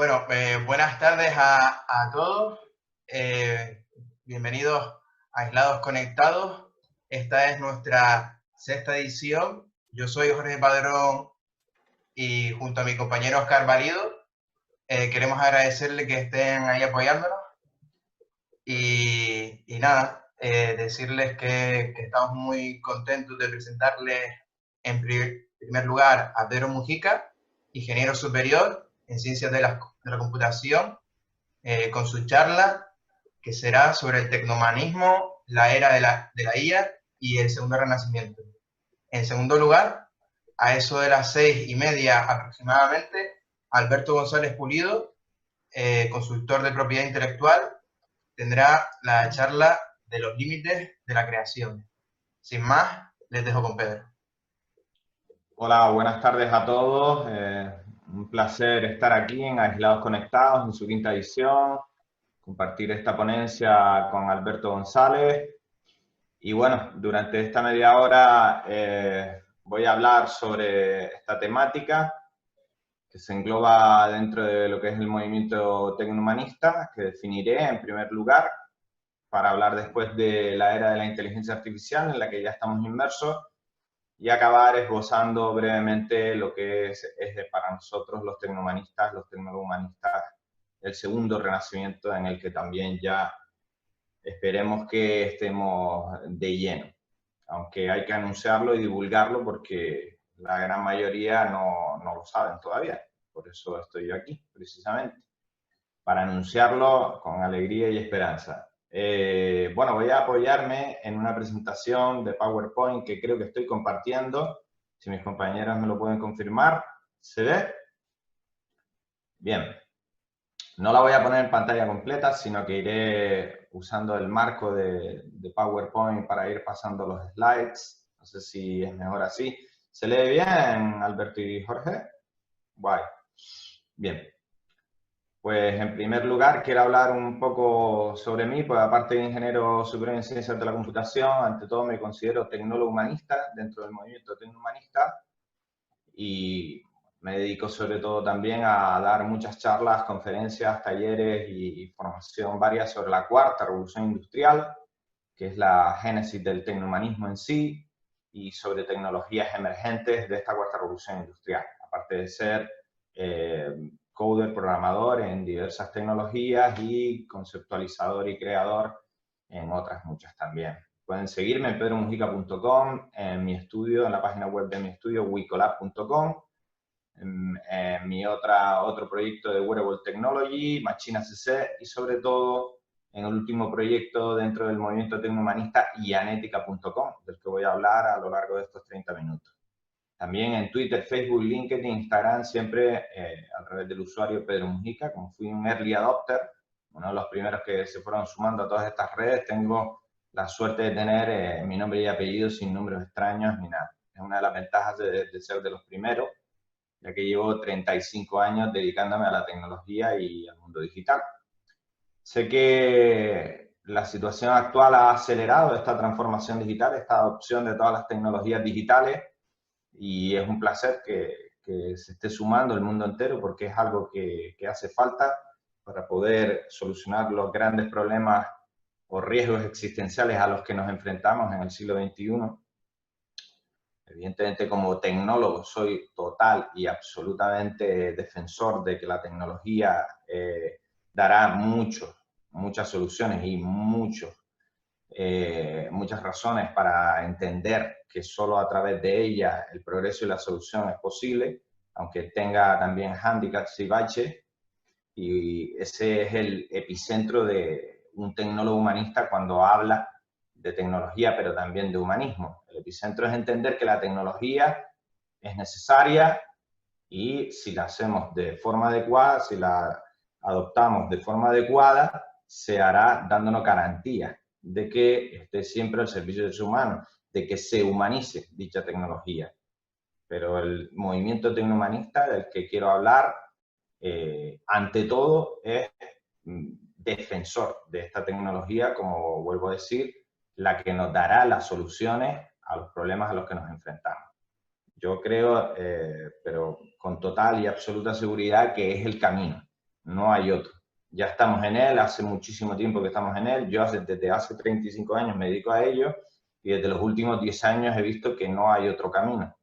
Bueno, buenas tardes a todos. Bienvenidos a Aislados Conectados. Esta es nuestra sexta edición. Yo soy Jorge Padrón y junto a mi compañero Oscar Valido queremos agradecerle que estén ahí apoyándonos y nada, decirles que estamos muy contentos de presentarles en primer lugar a Pedro Mujica, ingeniero superior en Ciencias de la Computación, con su charla que será sobre el tecnohumanismo, la era de la IA y el segundo renacimiento. En segundo lugar, a eso de las 6:30 aproximadamente, Alberto González Pulido, consultor de propiedad intelectual, tendrá la charla de los límites de la creación. Sin más, les dejo con Pedro. Hola, buenas tardes a todos. Un placer estar aquí en Aislados Conectados, en su quinta edición, compartir esta ponencia con Alberto González. Y bueno, durante esta media hora voy a hablar sobre esta temática que se engloba dentro de lo que es el movimiento tecnohumanista, que definiré en primer lugar, para hablar después de la era de la inteligencia artificial en la que ya estamos inmersos, y acabar esbozando brevemente lo que es para nosotros los tecnohumanistas, los tecnohumanistas, el segundo renacimiento en el que también ya esperemos que estemos de lleno. Aunque hay que anunciarlo y divulgarlo porque la gran mayoría no lo saben todavía. Por eso estoy yo aquí, precisamente, para anunciarlo con alegría y esperanza. Bueno, voy a apoyarme en una presentación de PowerPoint que creo que estoy compartiendo. Si mis compañeros me lo pueden confirmar. ¿Se ve? Bien. No la voy a poner en pantalla completa, sino que iré usando el marco de PowerPoint para ir pasando los slides. No sé si es mejor así. ¿Se lee bien, Alberto y Jorge? Guay. Bien. Pues en primer lugar quiero hablar un poco sobre mí, pues aparte de ingeniero superior en ciencias de la computación, ante todo me considero tecnólogo humanista dentro del movimiento tecnohumanista y me dedico sobre todo también a dar muchas charlas, conferencias, talleres y formación varias sobre la cuarta revolución industrial, que es la génesis del tecnohumanismo en sí, y sobre tecnologías emergentes de esta cuarta revolución industrial, aparte de ser coder, programador en diversas tecnologías y conceptualizador y creador en otras muchas también. Pueden seguirme en pedromujica.com, en mi estudio, en la página web de mi estudio, wicolab.com, en mi otro proyecto de Wearable Technology, Machina CC, y sobre todo en el último proyecto dentro del movimiento tecnohumanista, ianética.com, del que voy a hablar a lo largo de estos 30 minutos. También en Twitter, Facebook, LinkedIn, Instagram, siempre a través del usuario Pedro Mujica. Como fui un early adopter, uno de los primeros que se fueron sumando a todas estas redes, tengo la suerte de tener mi nombre y apellido sin números extraños ni nada. Es una de las ventajas de ser de los primeros, ya que llevo 35 años dedicándome a la tecnología y al mundo digital. Sé que la situación actual ha acelerado esta transformación digital, esta adopción de todas las tecnologías digitales, y es un placer que se esté sumando el mundo entero porque es algo que hace falta para poder solucionar los grandes problemas o riesgos existenciales a los que nos enfrentamos en el siglo XXI. Evidentemente, como tecnólogo, soy total y absolutamente defensor de que la tecnología dará muchas soluciones y muchas razones para entender que solo a través de ella el progreso y la solución es posible, aunque tenga también hándicaps y baches, y ese es el epicentro de un tecnólogo humanista cuando habla de tecnología, pero también de humanismo. El epicentro es entender que la tecnología es necesaria y si la hacemos de forma adecuada, si la adoptamos de forma adecuada, se hará dándonos garantías de que esté siempre al servicio del ser humano, de que se humanice dicha tecnología. Pero el movimiento tecnohumanista del que quiero hablar, ante todo, es defensor de esta tecnología, como vuelvo a decir, la que nos dará las soluciones a los problemas a los que nos enfrentamos. Yo creo, pero con total y absoluta seguridad, que es el camino. no hay otro. Ya estamos en él, hace muchísimo tiempo que estamos en él, yo desde hace 35 años me dedico a ello y desde los últimos 10 años he visto que no hay otro camino.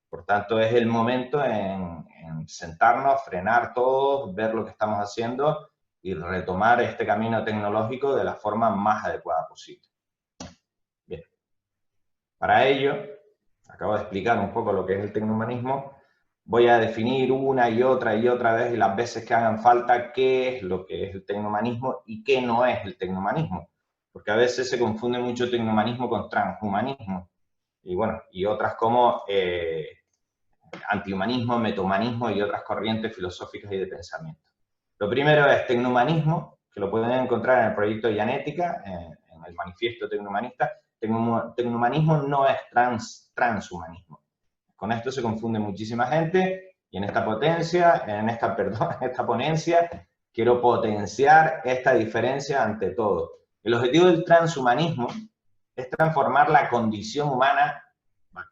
Por tanto, es el momento en sentarnos, frenar todos, ver lo que estamos haciendo y retomar este camino tecnológico de la forma más adecuada posible. Bien. Para ello, acabo de explicar un poco lo que es el tecnohumanismo, voy a definir una y otra vez y las veces que hagan falta qué es lo que es el tecnohumanismo y qué no es el tecnohumanismo. Porque a veces se confunde mucho tecnohumanismo con transhumanismo. Y bueno, y otras como antihumanismo, metahumanismo y otras corrientes filosóficas y de pensamiento. Lo primero es tecnohumanismo, que lo pueden encontrar en el proyecto Dianética, en el manifiesto tecnohumanista. Tecnohumanismo no es transhumanismo. Con esto se confunde muchísima gente y en esta ponencia quiero potenciar esta diferencia ante todo. El objetivo del transhumanismo es transformar la condición humana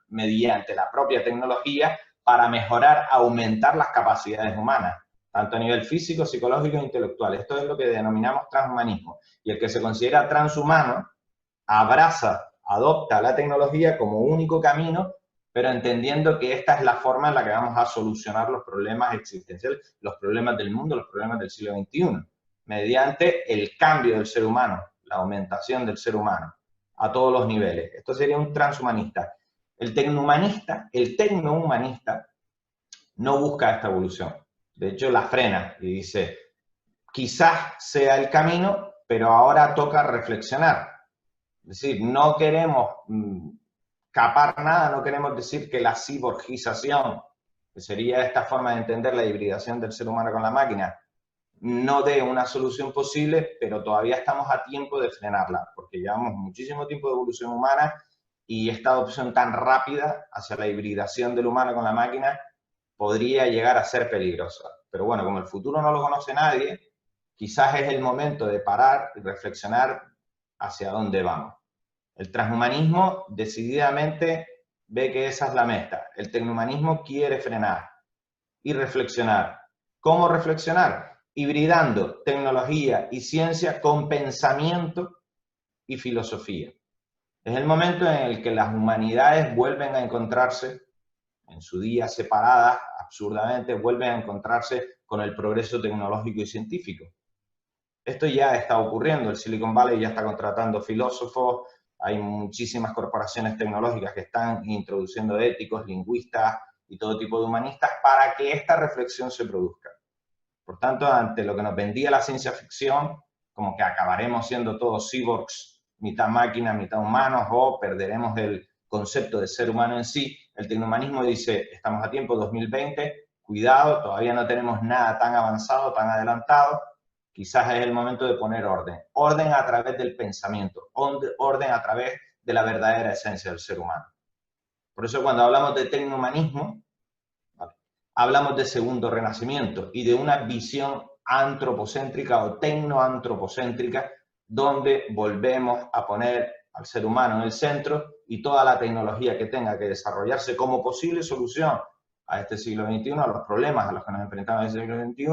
mediante la propia tecnología para mejorar, aumentar las capacidades humanas, tanto a nivel físico, psicológico e intelectual. Esto es lo que denominamos transhumanismo. Y el que se considera transhumano abraza, adopta la tecnología como único camino, pero entendiendo que esta es la forma en la que vamos a solucionar los problemas existenciales, los problemas del mundo, los problemas del siglo XXI, mediante el cambio del ser humano, la aumentación del ser humano a todos los niveles. Esto sería un transhumanista. El tecnohumanista no busca esta evolución. De hecho, la frena y dice, quizás sea el camino, pero ahora toca reflexionar. Es decir, no queremos capar nada, no queremos decir que la ciborgización, que sería esta forma de entender la hibridación del ser humano con la máquina, no dé una solución posible, pero todavía estamos a tiempo de frenarla, porque llevamos muchísimo tiempo de evolución humana y esta adopción tan rápida hacia la hibridación del humano con la máquina podría llegar a ser peligrosa. Pero bueno, como el futuro no lo conoce nadie, quizás es el momento de parar y reflexionar hacia dónde vamos. El transhumanismo decididamente ve que esa es la meta. El tecnohumanismo quiere frenar y reflexionar. ¿Cómo reflexionar? Hibridando tecnología y ciencia con pensamiento y filosofía. Es el momento en el que las humanidades vuelven a encontrarse, en su día separadas, absurdamente, vuelven a encontrarse con el progreso tecnológico y científico. Esto ya está ocurriendo, el Silicon Valley ya está contratando filósofos, hay muchísimas corporaciones tecnológicas que están introduciendo éticos, lingüistas y todo tipo de humanistas para que esta reflexión se produzca. Por tanto, ante lo que nos vendía la ciencia ficción, como que acabaremos siendo todos cyborgs, mitad máquina, mitad humanos, o perderemos el concepto de ser humano en sí, el tecnohumanismo dice, estamos a tiempo, 2020, cuidado, todavía no tenemos nada tan avanzado, tan adelantado, quizás es el momento de poner orden. Orden a través del pensamiento, orden a través de la verdadera esencia del ser humano. Por eso cuando hablamos de tecnohumanismo, hablamos de segundo renacimiento y de una visión antropocéntrica o tecnoantropocéntrica donde volvemos a poner al ser humano en el centro y toda la tecnología que tenga que desarrollarse como posible solución a este siglo XXI, a los problemas a los que nos enfrentamos en el siglo XXI,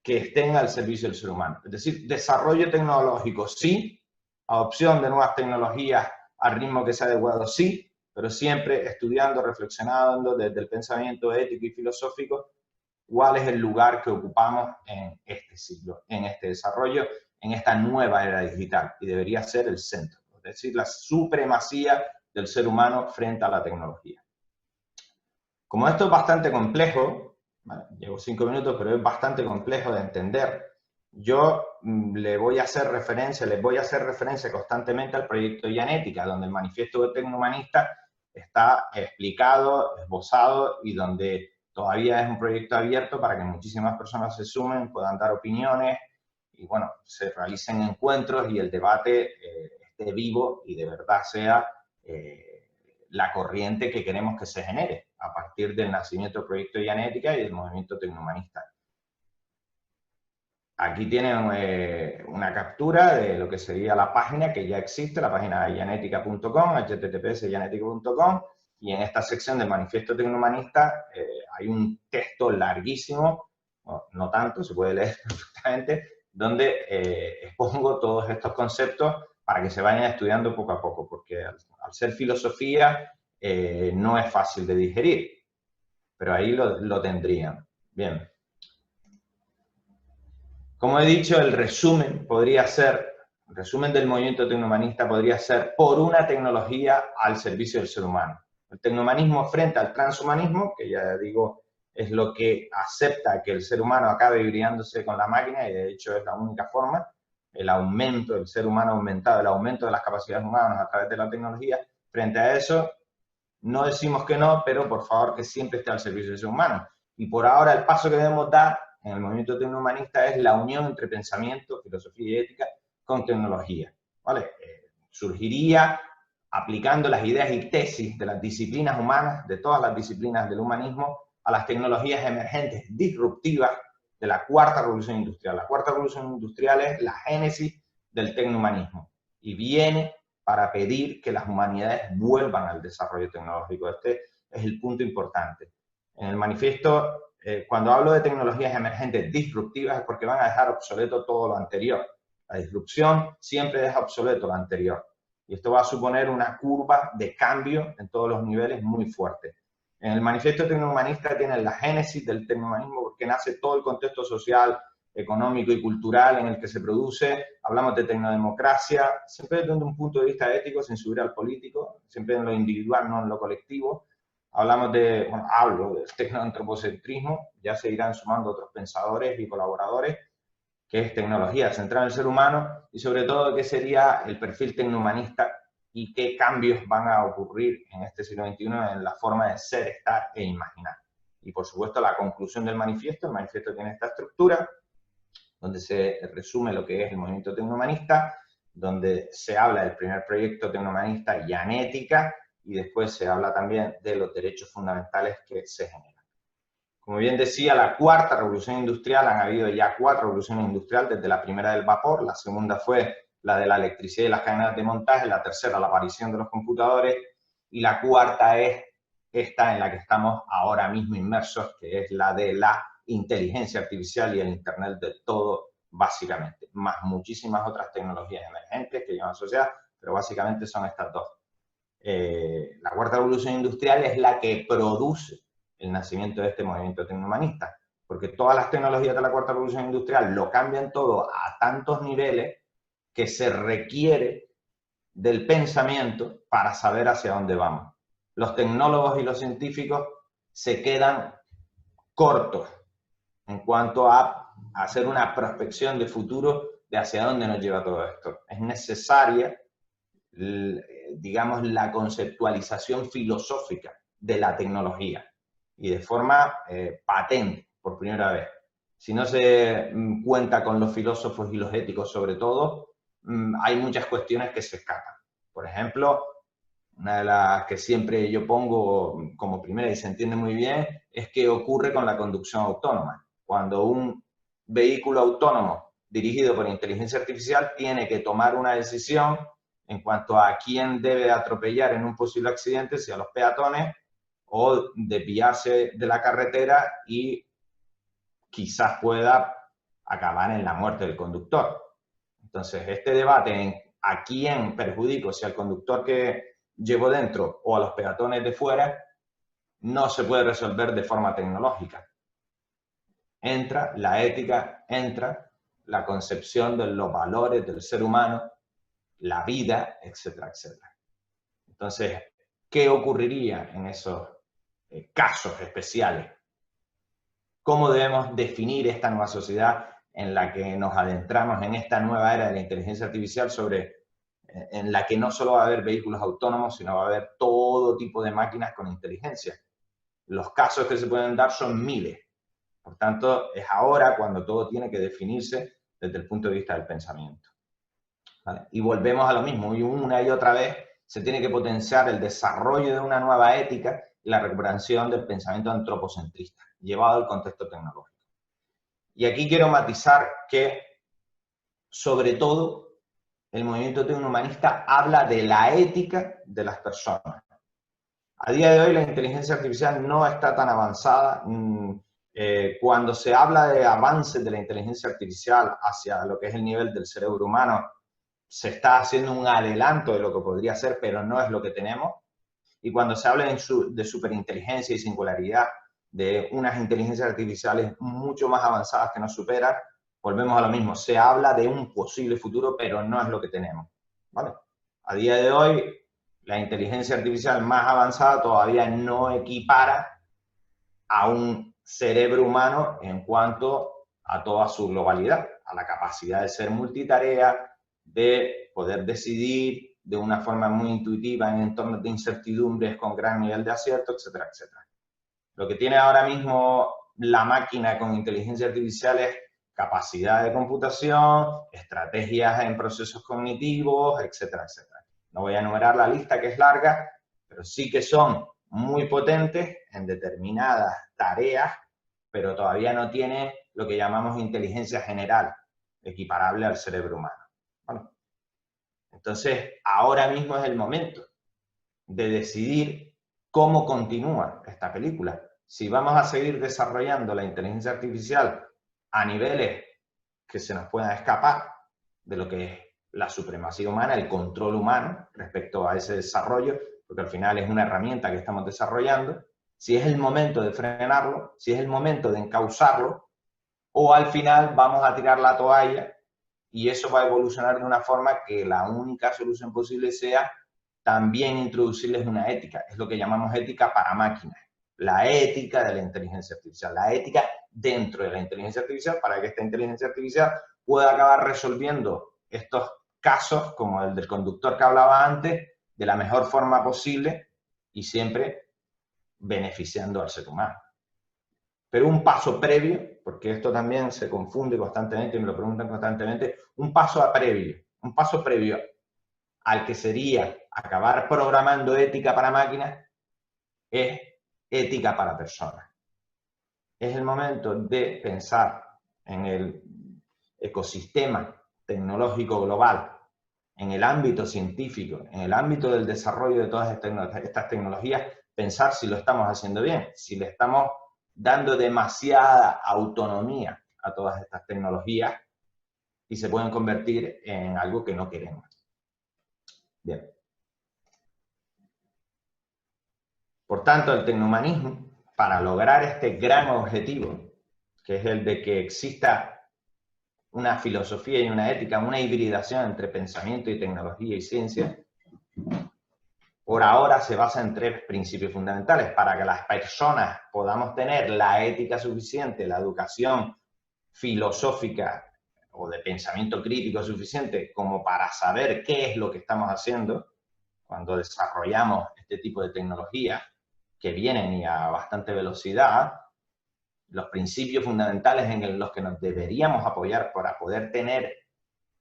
que estén al servicio del ser humano. Es decir, desarrollo tecnológico sí, adopción de nuevas tecnologías al ritmo que sea adecuado sí, pero siempre estudiando, reflexionando desde el pensamiento ético y filosófico cuál es el lugar que ocupamos en este siglo, en este desarrollo, en esta nueva era digital, y debería ser el centro, es decir, la supremacía del ser humano frente a la tecnología. Como esto es bastante complejo, bueno, llevo 5 minutos, pero es bastante complejo de entender, yo les voy a hacer referencia constantemente al proyecto Dianética, donde el manifiesto tecnohumanista está explicado, esbozado y donde todavía es un proyecto abierto para que muchísimas personas se sumen, puedan dar opiniones y bueno, se realicen encuentros y el debate esté vivo y de verdad sea la corriente que queremos que se genere a partir del nacimiento del proyecto Dianética y del movimiento tecnohumanista. Aquí tienen una captura de lo que sería la página que ya existe, la página dianetica.com, https://dianetica.com, y en esta sección del manifiesto tecnohumanista hay un texto larguísimo bueno, no tanto, se puede leer perfectamente, donde expongo todos estos conceptos para que se vayan estudiando poco a poco, porque al ser filosofía no es fácil de digerir, pero ahí lo tendrían. Bien. Como he dicho, el resumen del movimiento tecnohumanista podría ser por una tecnología al servicio del ser humano. El tecnohumanismo frente al transhumanismo, que ya digo, es lo que acepta que el ser humano acabe hibridándose con la máquina, y de hecho es la única forma, el aumento del ser humano aumentado, el aumento de las capacidades humanas a través de la tecnología. Frente a eso, no decimos que no, pero por favor que siempre esté al servicio del ser humano. Y por ahora el paso que debemos dar en el movimiento tecnohumanista es la unión entre pensamiento, filosofía y ética con tecnología. ¿Vale? Surgiría aplicando las ideas y tesis de las disciplinas humanas, de todas las disciplinas del humanismo, a las tecnologías emergentes disruptivas de la cuarta revolución industrial. La cuarta revolución industrial es la génesis del tecnohumanismo y viene para pedir que las humanidades vuelvan al desarrollo tecnológico. Este es el punto importante. En el manifiesto, cuando hablo de tecnologías emergentes disruptivas es porque van a dejar obsoleto todo lo anterior. La disrupción siempre deja obsoleto lo anterior. Y esto va a suponer una curva de cambio en todos los niveles muy fuerte. En el manifiesto tecnohumanista tienen la génesis del tecnohumanismo porque nace todo el contexto social, económico y cultural en el que se produce. Hablamos de tecnodemocracia, siempre desde un punto de vista ético, sin subir al político, siempre en lo individual, no en lo colectivo. Hablamos de, bueno, hablo del tecnoantropocentrismo, ya se irán sumando otros pensadores y colaboradores, que es tecnología centrada en el ser humano, y sobre todo qué sería el perfil tecnohumanista y qué cambios van a ocurrir en este siglo XXI en la forma de ser, estar e imaginar. Y por supuesto la conclusión del manifiesto, el manifiesto tiene esta estructura, donde se resume lo que es el movimiento tecnohumanista, donde se habla del primer proyecto tecnohumanista ya en ética, y después se habla también de los derechos fundamentales que se generan. Como bien decía, la cuarta revolución industrial, han habido ya 4 revoluciones industriales, desde la primera del vapor, la segunda fue la de la electricidad y las cadenas de montaje, la tercera la aparición de los computadores, y la cuarta es esta en la que estamos ahora mismo inmersos, que es la de la inteligencia artificial y el Internet de todo, básicamente, más muchísimas otras tecnologías emergentes que llevan asociadas, pero básicamente son estas dos. La cuarta revolución industrial es la que produce el nacimiento de este movimiento tecnohumanista, porque todas las tecnologías de la cuarta revolución industrial lo cambian todo a tantos niveles que se requiere del pensamiento para saber hacia dónde vamos. Los tecnólogos y los científicos se quedan cortos en cuanto a hacer una prospección de futuro de hacia dónde nos lleva todo esto. Es necesaria, digamos, la conceptualización filosófica de la tecnología y de forma patente, por primera vez. Si no se cuenta con los filósofos y los éticos sobre todo, hay muchas cuestiones que se escapan. Por ejemplo, una de las que siempre yo pongo como primera y se entiende muy bien es qué ocurre con la conducción autónoma. Cuando un vehículo autónomo dirigido por inteligencia artificial tiene que tomar una decisión en cuanto a quién debe atropellar en un posible accidente, si a los peatones, o desviarse de la carretera y quizás pueda acabar en la muerte del conductor. Entonces, este debate en a quién perjudico, si al conductor que llevo dentro o a los peatones de fuera, no se puede resolver de forma tecnológica. Entra la ética, entra la concepción de los valores del ser humano, la vida, etcétera, etcétera. Entonces, ¿qué ocurriría en esos casos especiales? ¿Cómo debemos definir esta nueva sociedad en la que nos adentramos en esta nueva era de la inteligencia artificial en la que no solo va a haber vehículos autónomos, sino va a haber todo tipo de máquinas con inteligencia? Los casos que se pueden dar son miles. Por tanto, es ahora cuando todo tiene que definirse desde el punto de vista del pensamiento. ¿Vale? Y volvemos a lo mismo, y una y otra vez se tiene que potenciar el desarrollo de una nueva ética y la recuperación del pensamiento antropocentrista, llevado al contexto tecnológico. Y aquí quiero matizar que, sobre todo, el movimiento tecnohumanista habla de la ética de las personas. A día de hoy la inteligencia artificial no está tan avanzada, Cuando se habla de avances de la inteligencia artificial hacia lo que es el nivel del cerebro humano, se está haciendo un adelanto de lo que podría ser, pero no es lo que tenemos. Y cuando se habla de superinteligencia y singularidad, de unas inteligencias artificiales mucho más avanzadas que nos superan, volvemos a lo mismo. Se habla de un posible futuro, pero no es lo que tenemos, ¿vale? A día de hoy, la inteligencia artificial más avanzada todavía no equipara a un cerebro humano en cuanto a toda su globalidad, a la capacidad de ser multitarea, de poder decidir de una forma muy intuitiva en entornos de incertidumbres con gran nivel de acierto, etcétera, etcétera. Lo que tiene ahora mismo la máquina con inteligencia artificial es capacidad de computación, estrategias en procesos cognitivos, etcétera, etcétera. No voy a enumerar la lista, que es larga, pero sí que son muy potentes en determinadas tareas, pero todavía no tiene lo que llamamos inteligencia general, equiparable al cerebro humano. Bueno, entonces, ahora mismo es el momento de decidir cómo continúa esta película. Si vamos a seguir desarrollando la inteligencia artificial a niveles que se nos puedan escapar de lo que es la supremacía humana, el control humano respecto a ese desarrollo, porque al final es una herramienta que estamos desarrollando, si es el momento de frenarlo, si es el momento de encauzarlo, o al final vamos a tirar la toalla y eso va a evolucionar de una forma que la única solución posible sea también introducirles una ética. Es lo que llamamos ética para máquinas. La ética de la inteligencia artificial, la ética dentro de la inteligencia artificial para que esta inteligencia artificial pueda acabar resolviendo estos casos, como el del conductor que hablaba antes, de la mejor forma posible y siempre beneficiando al ser humano. Pero un paso previo, porque esto también se confunde constantemente y me lo preguntan constantemente, un paso previo al que sería acabar programando ética para máquinas es ética para personas. Es el momento de pensar en el ecosistema tecnológico global, en el ámbito científico, en el ámbito del desarrollo de todas estas tecnologías, pensar si lo estamos haciendo bien, si le estamos dando demasiada autonomía a todas estas tecnologías y se pueden convertir en algo que no queremos. Bien. Por tanto, el tecnohumanismo, para lograr este gran objetivo, que es el de que exista una filosofía y una ética, una hibridación entre pensamiento y tecnología y ciencia, por ahora se basa en tres principios fundamentales para que las personas podamos tener la ética suficiente, la educación filosófica o de pensamiento crítico suficiente como para saber qué es lo que estamos haciendo cuando desarrollamos este tipo de tecnología que vienen y a bastante velocidad. Los principios fundamentales en los que nos deberíamos apoyar para poder tener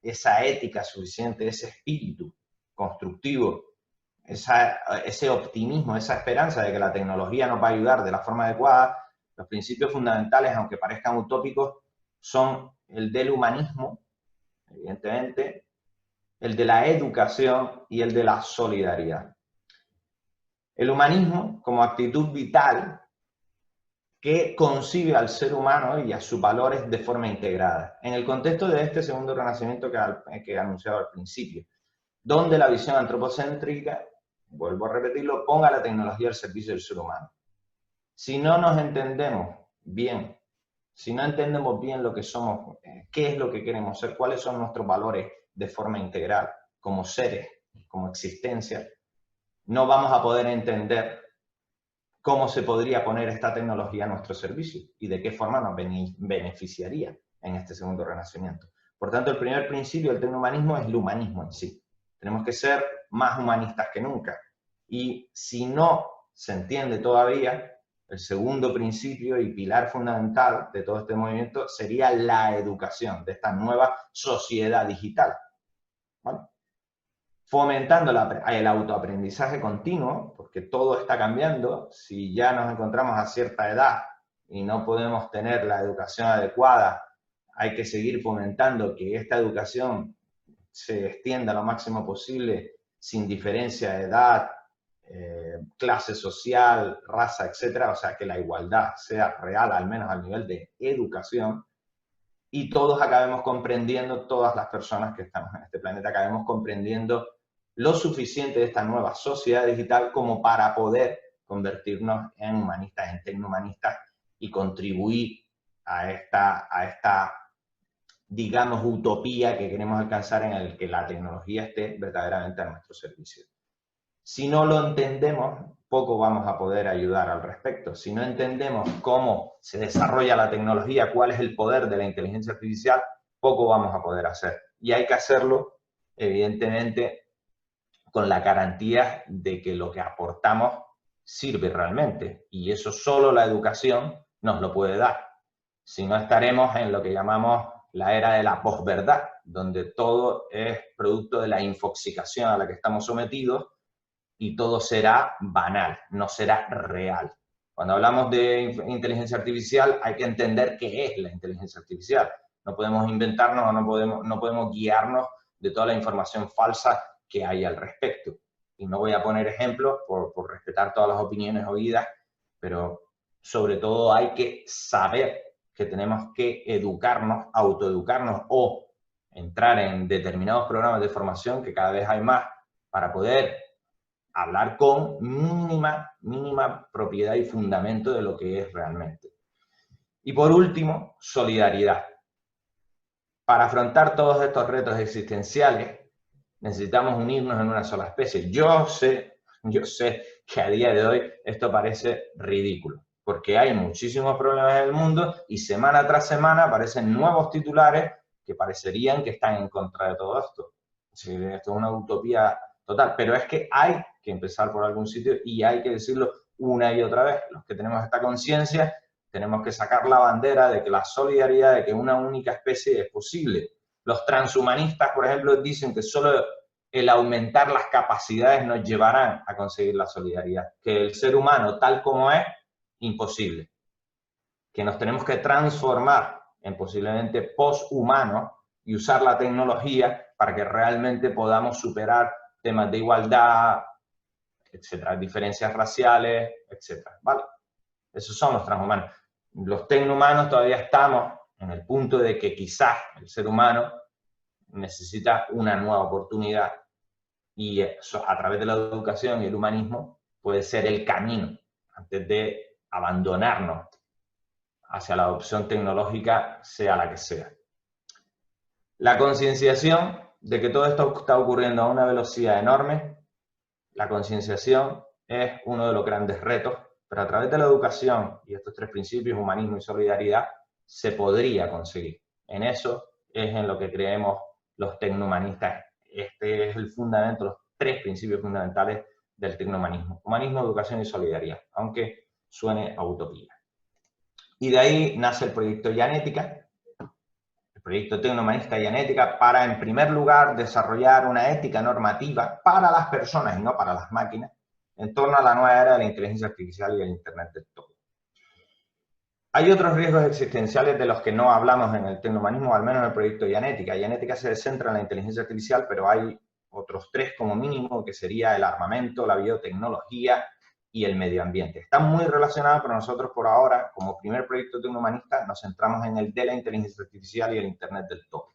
esa ética suficiente, ese espíritu constructivo, ese optimismo, esa esperanza de que la tecnología nos va a ayudar de la forma adecuada. Los principios fundamentales, aunque parezcan utópicos, son el del humanismo, evidentemente, el de la educación y el de la solidaridad. El humanismo como actitud vital que concibe al ser humano y a sus valores de forma integrada. En el contexto de este segundo renacimiento que he anunciado al principio, donde la visión antropocéntrica, vuelvo a repetirlo, ponga la tecnología al servicio del ser humano. Si no nos entendemos bien, si no entendemos bien lo que somos, qué es lo que queremos ser, cuáles son nuestros valores de forma integral, como seres, como existencia, no vamos a poder entender cómo se podría poner esta tecnología a nuestro servicio y de qué forma nos beneficiaría en este segundo renacimiento. Por tanto, el primer principio del tecnohumanismo es el humanismo en sí. Tenemos que ser más humanistas que nunca. Y si no se entiende todavía, el segundo principio y pilar fundamental de todo este movimiento sería la educación de esta nueva sociedad digital. ¿Vale? Fomentando el autoaprendizaje continuo, porque todo está cambiando. Si ya nos encontramos a cierta edad y no podemos tener la educación adecuada, hay que seguir fomentando que esta educación se extienda lo máximo posible sin diferencia de edad, clase social, raza, etcétera, o sea, que la igualdad sea real, al menos al nivel de educación, y todos acabemos comprendiendo, todas las personas que estamos en este planeta, acabemos comprendiendo lo suficiente de esta nueva sociedad digital como para poder convertirnos en humanistas, en tecnohumanistas y contribuir a esta, digamos, utopía que queremos alcanzar en el que la tecnología esté verdaderamente a nuestro servicio. Si no lo entendemos, poco vamos a poder ayudar al respecto. Si no entendemos cómo se desarrolla la tecnología, cuál es el poder de la inteligencia artificial, poco vamos a poder hacer. Y hay que hacerlo, evidentemente, con la garantía de que lo que aportamos sirve realmente. Y eso solo la educación nos lo puede dar. Si no, estaremos en lo que llamamos la era de la posverdad, donde todo es producto de la infoxicación a la que estamos sometidos, y todo será banal, no será real. Cuando hablamos de inteligencia artificial hay que entender qué es la inteligencia artificial. No podemos inventarnos o no podemos guiarnos de toda la información falsa que hay al respecto. Y no voy a poner ejemplos por respetar todas las opiniones oídas, pero sobre todo hay que saber que tenemos que educarnos, autoeducarnos o entrar en determinados programas de formación, que cada vez hay más, para poder hablar con mínima propiedad y fundamento de lo que es realmente. Y por último, solidaridad. Para afrontar todos estos retos existenciales, necesitamos unirnos en una sola especie. Yo sé que a día de hoy esto parece ridículo, porque hay muchísimos problemas en el mundo y semana tras semana aparecen nuevos titulares que parecerían que están en contra de todo esto. Esto es una utopía total, pero es que hay que empezar por algún sitio y hay que decirlo una y otra vez. Los que tenemos esta conciencia tenemos que sacar la bandera de que la solidaridad, de que una única especie es posible. Los transhumanistas, por ejemplo, dicen que solo el aumentar las capacidades nos llevarán a conseguir la solidaridad, que el ser humano tal como es, imposible, que nos tenemos que transformar en posiblemente poshumanos y usar la tecnología para que realmente podamos superar temas de igualdad, etcétera, diferencias raciales, etcétera, ¿vale? Esos son los transhumanos. Los tecnohumanos todavía estamos en el punto de que quizás el ser humano necesita una nueva oportunidad y eso, a través de la educación y el humanismo puede ser el camino antes de abandonarnos hacia la adopción tecnológica, sea la que sea. La concienciación de que todo esto está ocurriendo a una velocidad enorme, la concienciación es uno de los grandes retos, pero a través de la educación y estos tres principios, humanismo y solidaridad, se podría conseguir. En eso es en lo que creemos los tecnohumanistas. Este es el fundamento, los tres principios fundamentales del tecnohumanismo. Humanismo, educación y solidaridad, aunque suene a utopía. Y de ahí nace el proyecto Yanética, el proyecto tecnohumanista Yanética, para, en primer lugar, desarrollar una ética normativa para las personas y no para las máquinas, en torno a la nueva era de la inteligencia artificial y el Internet del todo. Hay otros riesgos existenciales de los que no hablamos en el tecnohumanismo, al menos en el proyecto Yanética. Yanética se centra en la inteligencia artificial, pero hay otros tres como mínimo, que sería el armamento, la biotecnología y el medio ambiente. Están muy relacionados, pero nosotros por ahora, como primer proyecto tecnohumanista, nos centramos en el de la inteligencia artificial y el Internet del todo.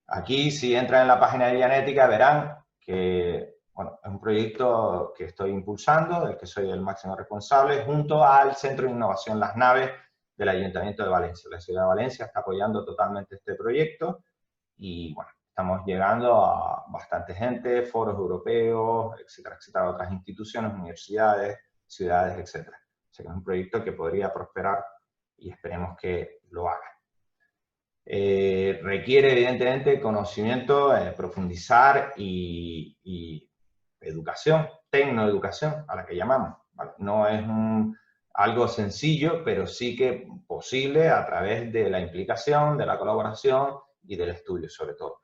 Aquí, si entran en la página de Yanética, verán que bueno, es un proyecto que estoy impulsando, del que soy el máximo responsable, junto al Centro de Innovación Las Naves del Ayuntamiento de Valencia. La ciudad de Valencia está apoyando totalmente este proyecto y, bueno, estamos llegando a bastante gente, foros europeos, etcétera, etcétera, otras instituciones, universidades, ciudades, etcétera. O sea que es un proyecto que podría prosperar y esperemos que lo haga. Requiere, evidentemente, conocimiento, profundizar y educación, tecnoeducación, a la que llamamos, ¿vale? No es algo sencillo, pero sí que posible a través de la implicación, de la colaboración y del estudio, sobre todo.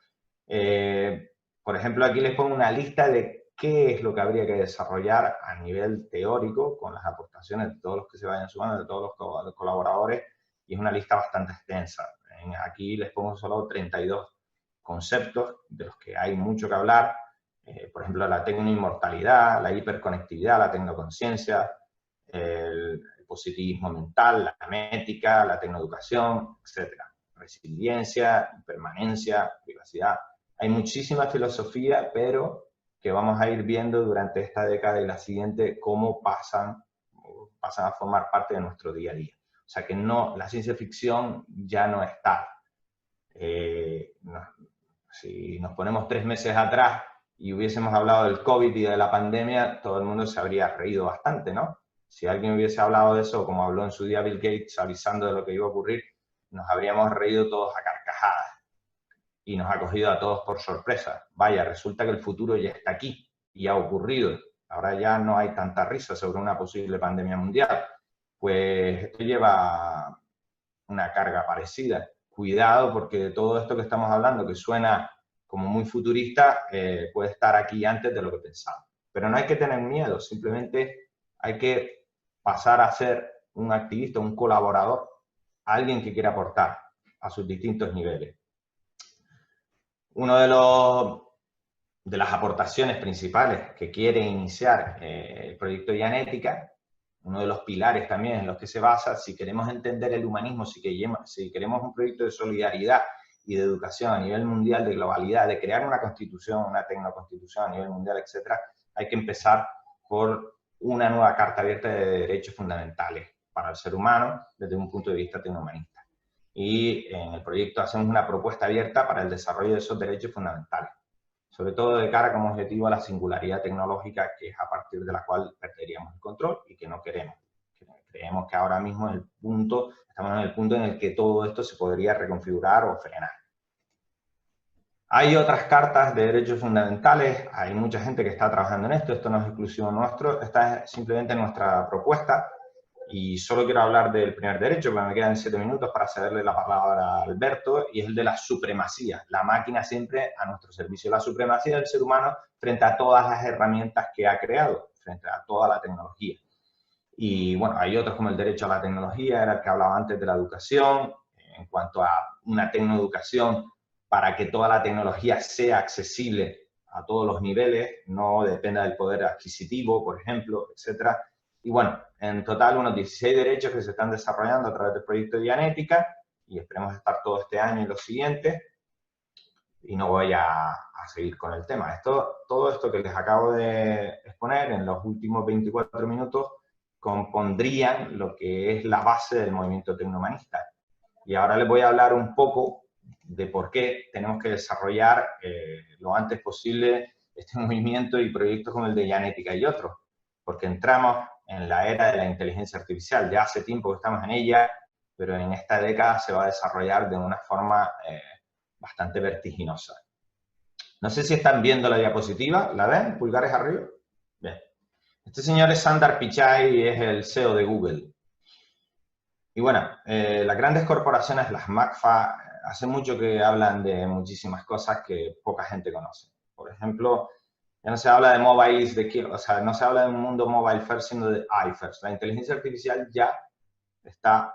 Por ejemplo, aquí les pongo una lista de qué es lo que habría que desarrollar a nivel teórico, con las aportaciones de todos los que se vayan sumando, de todos los colaboradores, y es una lista bastante extensa. Aquí les pongo solo 32 conceptos, de los que hay mucho que hablar, por ejemplo, la tecnoinmortalidad, la hiperconectividad, la tecnoconciencia, el positivismo mental, la mética, la tecnoeducación, etc. Resiliencia, permanencia, privacidad. Hay muchísima filosofía, pero que vamos a ir viendo durante esta década y la siguiente cómo pasan a formar parte de nuestro día a día. O sea que no, la ciencia ficción ya no está. Si nos ponemos 3 meses atrás y hubiésemos hablado del COVID y de la pandemia, todo el mundo se habría reído bastante, ¿no? Si alguien hubiese hablado de eso, como habló en su día Bill Gates, avisando de lo que iba a ocurrir, nos habríamos reído todos a carcajadas y nos ha cogido a todos por sorpresa. Vaya, resulta que el futuro ya está aquí y ha ocurrido. Ahora ya no hay tanta risa sobre una posible pandemia mundial. Pues esto lleva una carga parecida. Cuidado, porque de todo esto que estamos hablando, que suena como muy futurista, puede estar aquí antes de lo que pensamos. Pero no hay que tener miedo, simplemente hay que pasar a ser un activista, un colaborador, alguien que quiera aportar a sus distintos niveles. Uno de las aportaciones principales que quiere iniciar el proyecto Dianética, uno de los pilares también en los que se basa, si queremos entender el humanismo, si queremos un proyecto de solidaridad y de educación a nivel mundial, de globalidad, de crear una constitución, una tecnoconstitución a nivel mundial, etc., hay que empezar por una nueva carta abierta de derechos fundamentales para el ser humano desde un punto de vista tecnohumanista. Y en el proyecto hacemos una propuesta abierta para el desarrollo de esos derechos fundamentales, sobre todo de cara como objetivo a la singularidad tecnológica, que es a partir de la cual perderíamos el control y que no queremos. Creemos que ahora mismo estamos en el punto en el que todo esto se podría reconfigurar o frenar. Hay otras cartas de derechos fundamentales, hay mucha gente que está trabajando en esto no es exclusivo nuestro, esta es simplemente nuestra propuesta. Y solo quiero hablar del primer derecho, porque me quedan 7 minutos para cederle la palabra a Alberto, y es el de la supremacía. La máquina siempre a nuestro servicio. La supremacía del ser humano frente a todas las herramientas que ha creado, frente a toda la tecnología. Y bueno, hay otros como el derecho a la tecnología, era el que hablaba antes de la educación, en cuanto a una tecnoeducación para que toda la tecnología sea accesible a todos los niveles, no dependa del poder adquisitivo, por ejemplo, etcétera. Y bueno, en total unos 16 derechos que se están desarrollando a través del proyecto Dianética y esperemos estar todo este año y los siguientes. Y no voy a seguir con el tema. Todo esto que les acabo de exponer en los últimos 24 minutos compondrían lo que es la base del movimiento tecnohumanista. Y ahora les voy a hablar un poco de por qué tenemos que desarrollar lo antes posible este movimiento y proyectos como el de Dianética y otros. Porque entramos en la era de la inteligencia artificial. Ya hace tiempo que estamos en ella, pero en esta década se va a desarrollar de una forma bastante vertiginosa. No sé si están viendo la diapositiva. ¿La ven? ¿Pulgares arriba? Bien. Este señor es Sundar Pichai y es el CEO de Google. Y bueno, las grandes corporaciones, las MACFA, hace mucho que hablan de muchísimas cosas que poca gente conoce. Por ejemplo, ya no se habla de mobiles, o sea, no se habla de un mundo mobile first, sino de iFirst. La inteligencia artificial ya está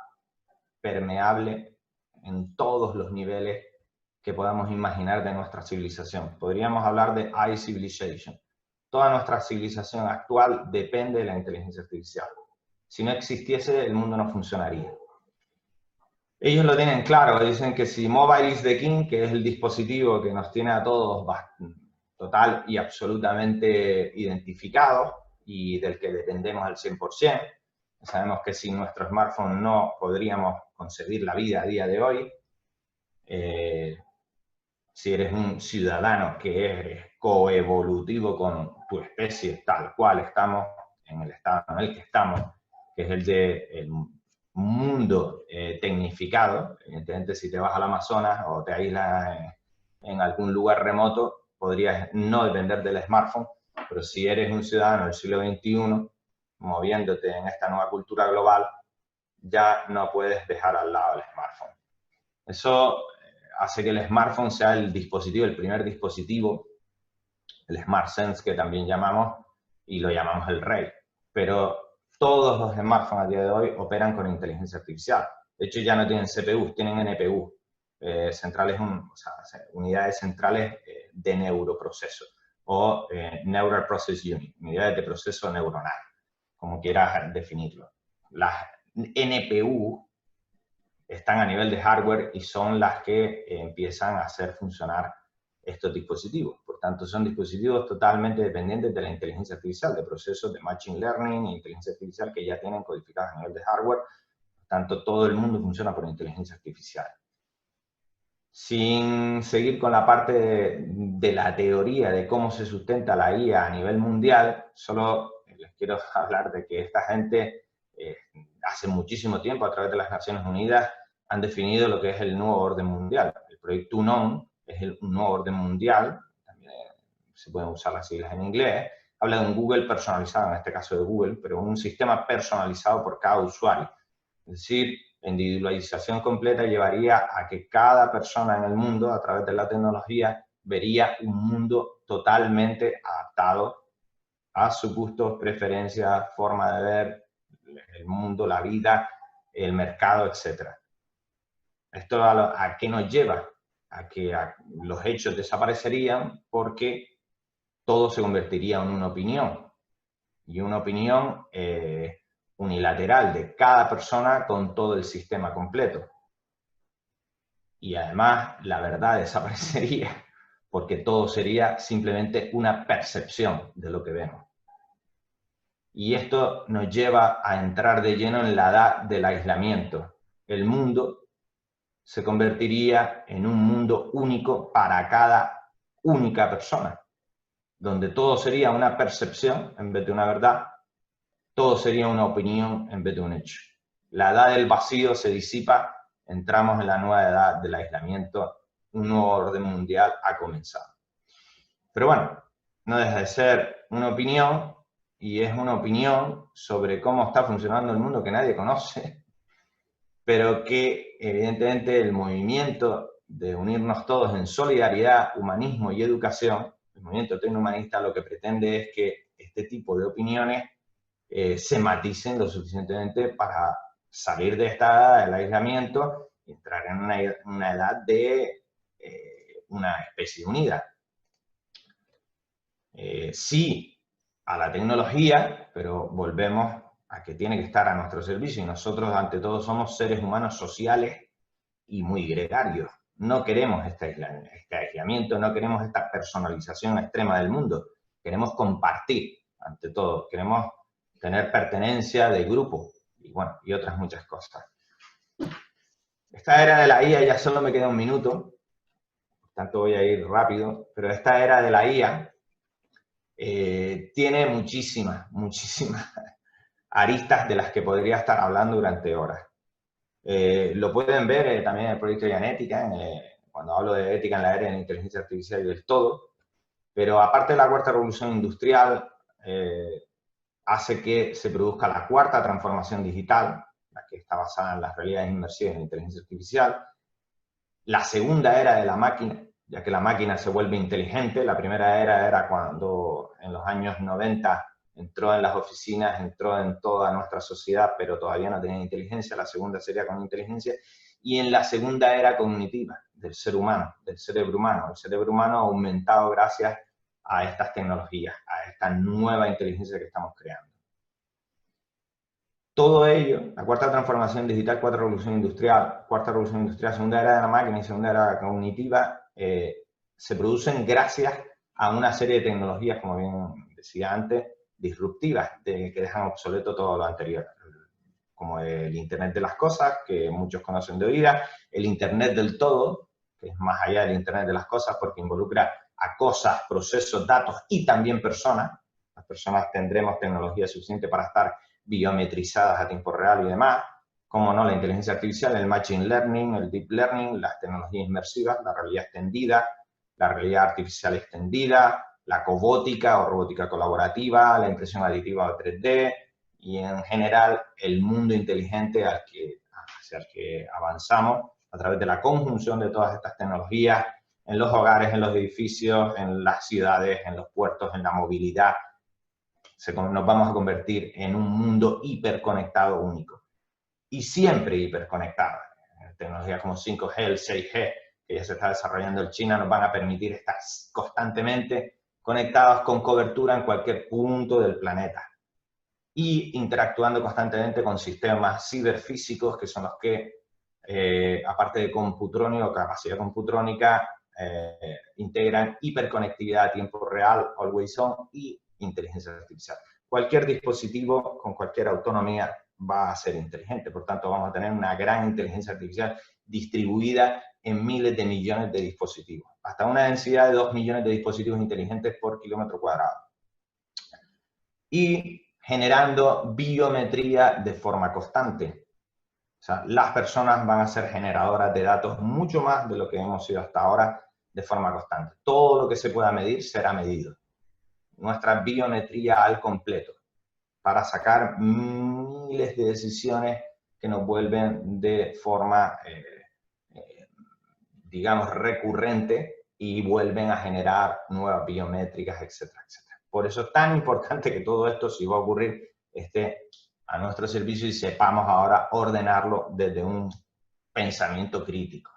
permeable en todos los niveles que podamos imaginar de nuestra civilización. Podríamos hablar de iCivilization. Toda nuestra civilización actual depende de la inteligencia artificial. Si no existiese, el mundo no funcionaría. Ellos lo tienen claro, dicen que si mobile is the king, que es el dispositivo que nos tiene a todos total y absolutamente identificados y del que dependemos al 100%. Sabemos que sin nuestro smartphone no podríamos concebir la vida a día de hoy. Si eres un ciudadano que eres coevolutivo con tu especie, tal cual estamos en el estado en el que estamos, que es el del mundo tecnificado. Evidentemente, si te vas al Amazonas o te aíslas en algún lugar remoto, podrías no depender del smartphone, pero si eres un ciudadano del siglo XXI, moviéndote en esta nueva cultura global, ya no puedes dejar al lado el smartphone. Eso hace que el smartphone sea el dispositivo, el primer dispositivo, el Smart Sense que también llamamos, y lo llamamos el rey. Pero todos los smartphones a día de hoy operan con inteligencia artificial. De hecho, ya no tienen CPU, tienen NPU, unidades centrales de neuroproceso. o Neural Process Unit, unidades de proceso neuronal, como quieras definirlo. Las NPU están a nivel de hardware y son las que empiezan a hacer funcionar estos dispositivos. Por tanto, son dispositivos totalmente dependientes de la inteligencia artificial, de procesos de Machine Learning e inteligencia artificial que ya tienen codificados a nivel de hardware. Por tanto, todo el mundo funciona por inteligencia artificial. Sin seguir con la parte de la teoría de cómo se sustenta la IA a nivel mundial, solo les quiero hablar de que esta gente hace muchísimo tiempo, a través de las Naciones Unidas, han definido lo que es el nuevo orden mundial. El proyecto UNON es un nuevo orden mundial, también se pueden usar las siglas en inglés, habla de un Google personalizado, en este caso de Google, pero un sistema personalizado por cada usuario. Es decir, la individualización completa llevaría a que cada persona en el mundo, a través de la tecnología, vería un mundo totalmente adaptado a sus gustos, preferencias, forma de ver el mundo, la vida, el mercado, etc. ¿Esto a qué nos lleva? A que los hechos desaparecerían porque todo se convertiría en una opinión. Y una opinión unilateral de cada persona con todo el sistema completo. Y además la verdad desaparecería porque todo sería simplemente una percepción de lo que vemos. Y esto nos lleva a entrar de lleno en la edad del aislamiento. El mundo se convertiría en un mundo único para cada única persona, donde todo sería una percepción en vez de una verdad, todo sería una opinión en vez de un hecho. La edad del vacío se disipa, entramos en la nueva edad del aislamiento, un nuevo orden mundial ha comenzado. Pero bueno, no deja de ser una opinión, y es una opinión sobre cómo está funcionando el mundo que nadie conoce, pero que evidentemente el movimiento de unirnos todos en solidaridad, humanismo y educación, el movimiento tecnohumanista lo que pretende es que este tipo de opiniones se maticen lo suficientemente para salir de esta edad del aislamiento y entrar en una edad de una especie unida. Sí a la tecnología, pero volvemos a que tiene que estar a nuestro servicio y nosotros ante todo somos seres humanos sociales y muy gregarios. No queremos este aislamiento, no queremos esta personalización extrema del mundo. Queremos compartir, ante todo. Queremos tener pertenencia de grupo y, bueno, y otras muchas cosas. Esta era de la IA, ya solo me queda un minuto, por tanto voy a ir rápido, pero esta era de la IA tiene muchísimas aristas de las que podría estar hablando durante horas. Lo pueden ver también en el proyecto Dianética, cuando hablo de ética en la era de la inteligencia artificial y del todo, pero aparte de la cuarta revolución industrial, hace que se produzca la cuarta transformación digital, la que está basada en las realidades inmersivas en la inteligencia artificial, la segunda era de la máquina, ya que la máquina se vuelve inteligente. La primera era cuando en los años 90 entró en las oficinas, entró en toda nuestra sociedad, pero todavía no tenía inteligencia. La segunda sería con inteligencia. Y en la segunda era cognitiva del ser humano, del cerebro humano. El cerebro humano ha aumentado gracias a estas tecnologías, a esta nueva inteligencia que estamos creando. Todo ello, la cuarta transformación digital, cuarta revolución industrial, segunda era de la máquina y segunda era cognitiva, se producen gracias a una serie de tecnologías, como bien decía antes, disruptivas, que dejan obsoleto todo lo anterior, como el Internet de las cosas, que muchos conocen de oídas, el Internet del todo, que es más allá del Internet de las cosas porque involucra a cosas, procesos, datos y también personas. Las personas tendremos tecnología suficiente para estar biometrizadas a tiempo real y demás, como no, la inteligencia artificial, el machine learning, el deep learning, las tecnologías inmersivas, la realidad extendida, la realidad artificial extendida, la cobótica o robótica colaborativa, la impresión aditiva o 3D y en general el mundo inteligente hacia el que avanzamos a través de la conjunción de todas estas tecnologías en los hogares, en los edificios, en las ciudades, en los puertos, en la movilidad. Nos vamos a convertir en un mundo hiperconectado único. Y siempre hiperconectado. Tecnologías como 5G, el 6G, que ya se está desarrollando en China, nos van a permitir estar constantemente conectados con cobertura en cualquier punto del planeta y interactuando constantemente con sistemas ciberfísicos que son los que, aparte de computrónico, capacidad computrónica, integran hiperconectividad a tiempo real, always on, y inteligencia artificial. Cualquier dispositivo con cualquier autonomía va a ser inteligente, por tanto vamos a tener una gran inteligencia artificial distribuida en miles de millones de dispositivos, hasta una densidad de 2 millones de dispositivos inteligentes por kilómetro cuadrado. Y generando biometría de forma constante. O sea, las personas van a ser generadoras de datos mucho más de lo que hemos sido hasta ahora de forma constante. Todo lo que se pueda medir será medido. Nuestra biometría al completo para sacar miles de decisiones que nos vuelven de forma, digamos, recurrente y vuelven a generar nuevas biométricas, etcétera, etcétera. Por eso es tan importante que todo esto, si va a ocurrir, esté a nuestro servicio y sepamos ahora ordenarlo desde un pensamiento crítico,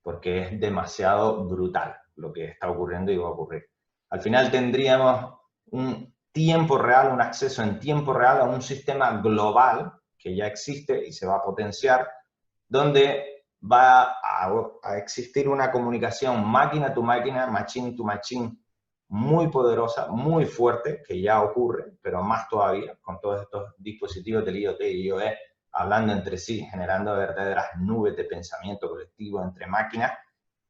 porque es demasiado brutal lo que está ocurriendo y va a ocurrir. Al final tendríamos un tiempo real, un acceso en tiempo real a un sistema global que ya existe y se va a potenciar, donde va a existir una comunicación máquina to máquina, machine to machine, muy poderosa, muy fuerte, que ya ocurre, pero más todavía con todos estos dispositivos del IoT y IoE hablando entre sí, generando verdaderas nubes de pensamiento colectivo entre máquinas,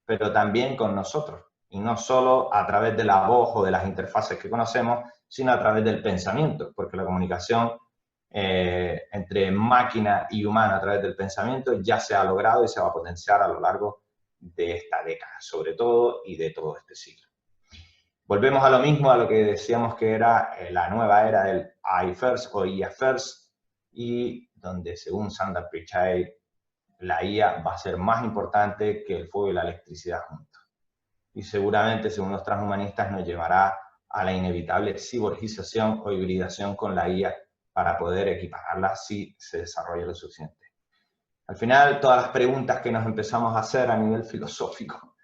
pero también con nosotros. Y no solo a través de la voz o de las interfaces que conocemos, sino a través del pensamiento, porque la comunicación entre máquina y humano a través del pensamiento ya se ha logrado y se va a potenciar a lo largo de esta década, sobre todo, y de todo este siglo. Volvemos a lo mismo, a lo que decíamos que era la nueva era del AI First o IA First, y donde, según Sundar Pichai, la IA va a ser más importante que el fuego y la electricidad juntos. Y seguramente, según los transhumanistas, nos llevará a la inevitable ciborgización o hibridación con la IA para poder equipararla si se desarrolla lo suficiente. Al final, todas las preguntas que nos empezamos a hacer a nivel filosófico,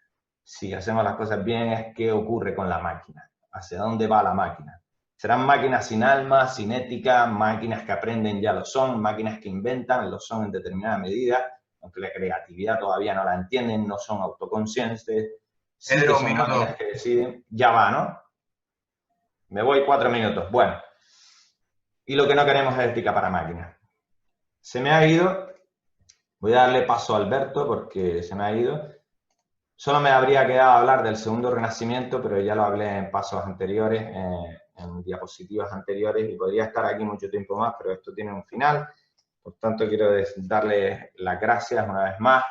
si hacemos las cosas bien, es qué ocurre con la máquina, hacia dónde va la máquina. ¿Serán máquinas sin alma, sin ética, máquinas que aprenden ya lo son, máquinas que inventan, lo son en determinada medida, aunque la creatividad todavía no la entienden, no son autoconscientes, sí que son máquinas que deciden, ya va, ¿no? Me voy 4 minutos, bueno. Y lo que no queremos es ética para máquinas. Se me ha ido, voy a darle paso a Alberto porque se me ha ido. Solo me habría quedado hablar del segundo renacimiento, pero ya lo hablé en pasos anteriores, en diapositivas anteriores, y podría estar aquí mucho tiempo más, pero esto tiene un final. Por tanto, quiero darles las gracias una vez más,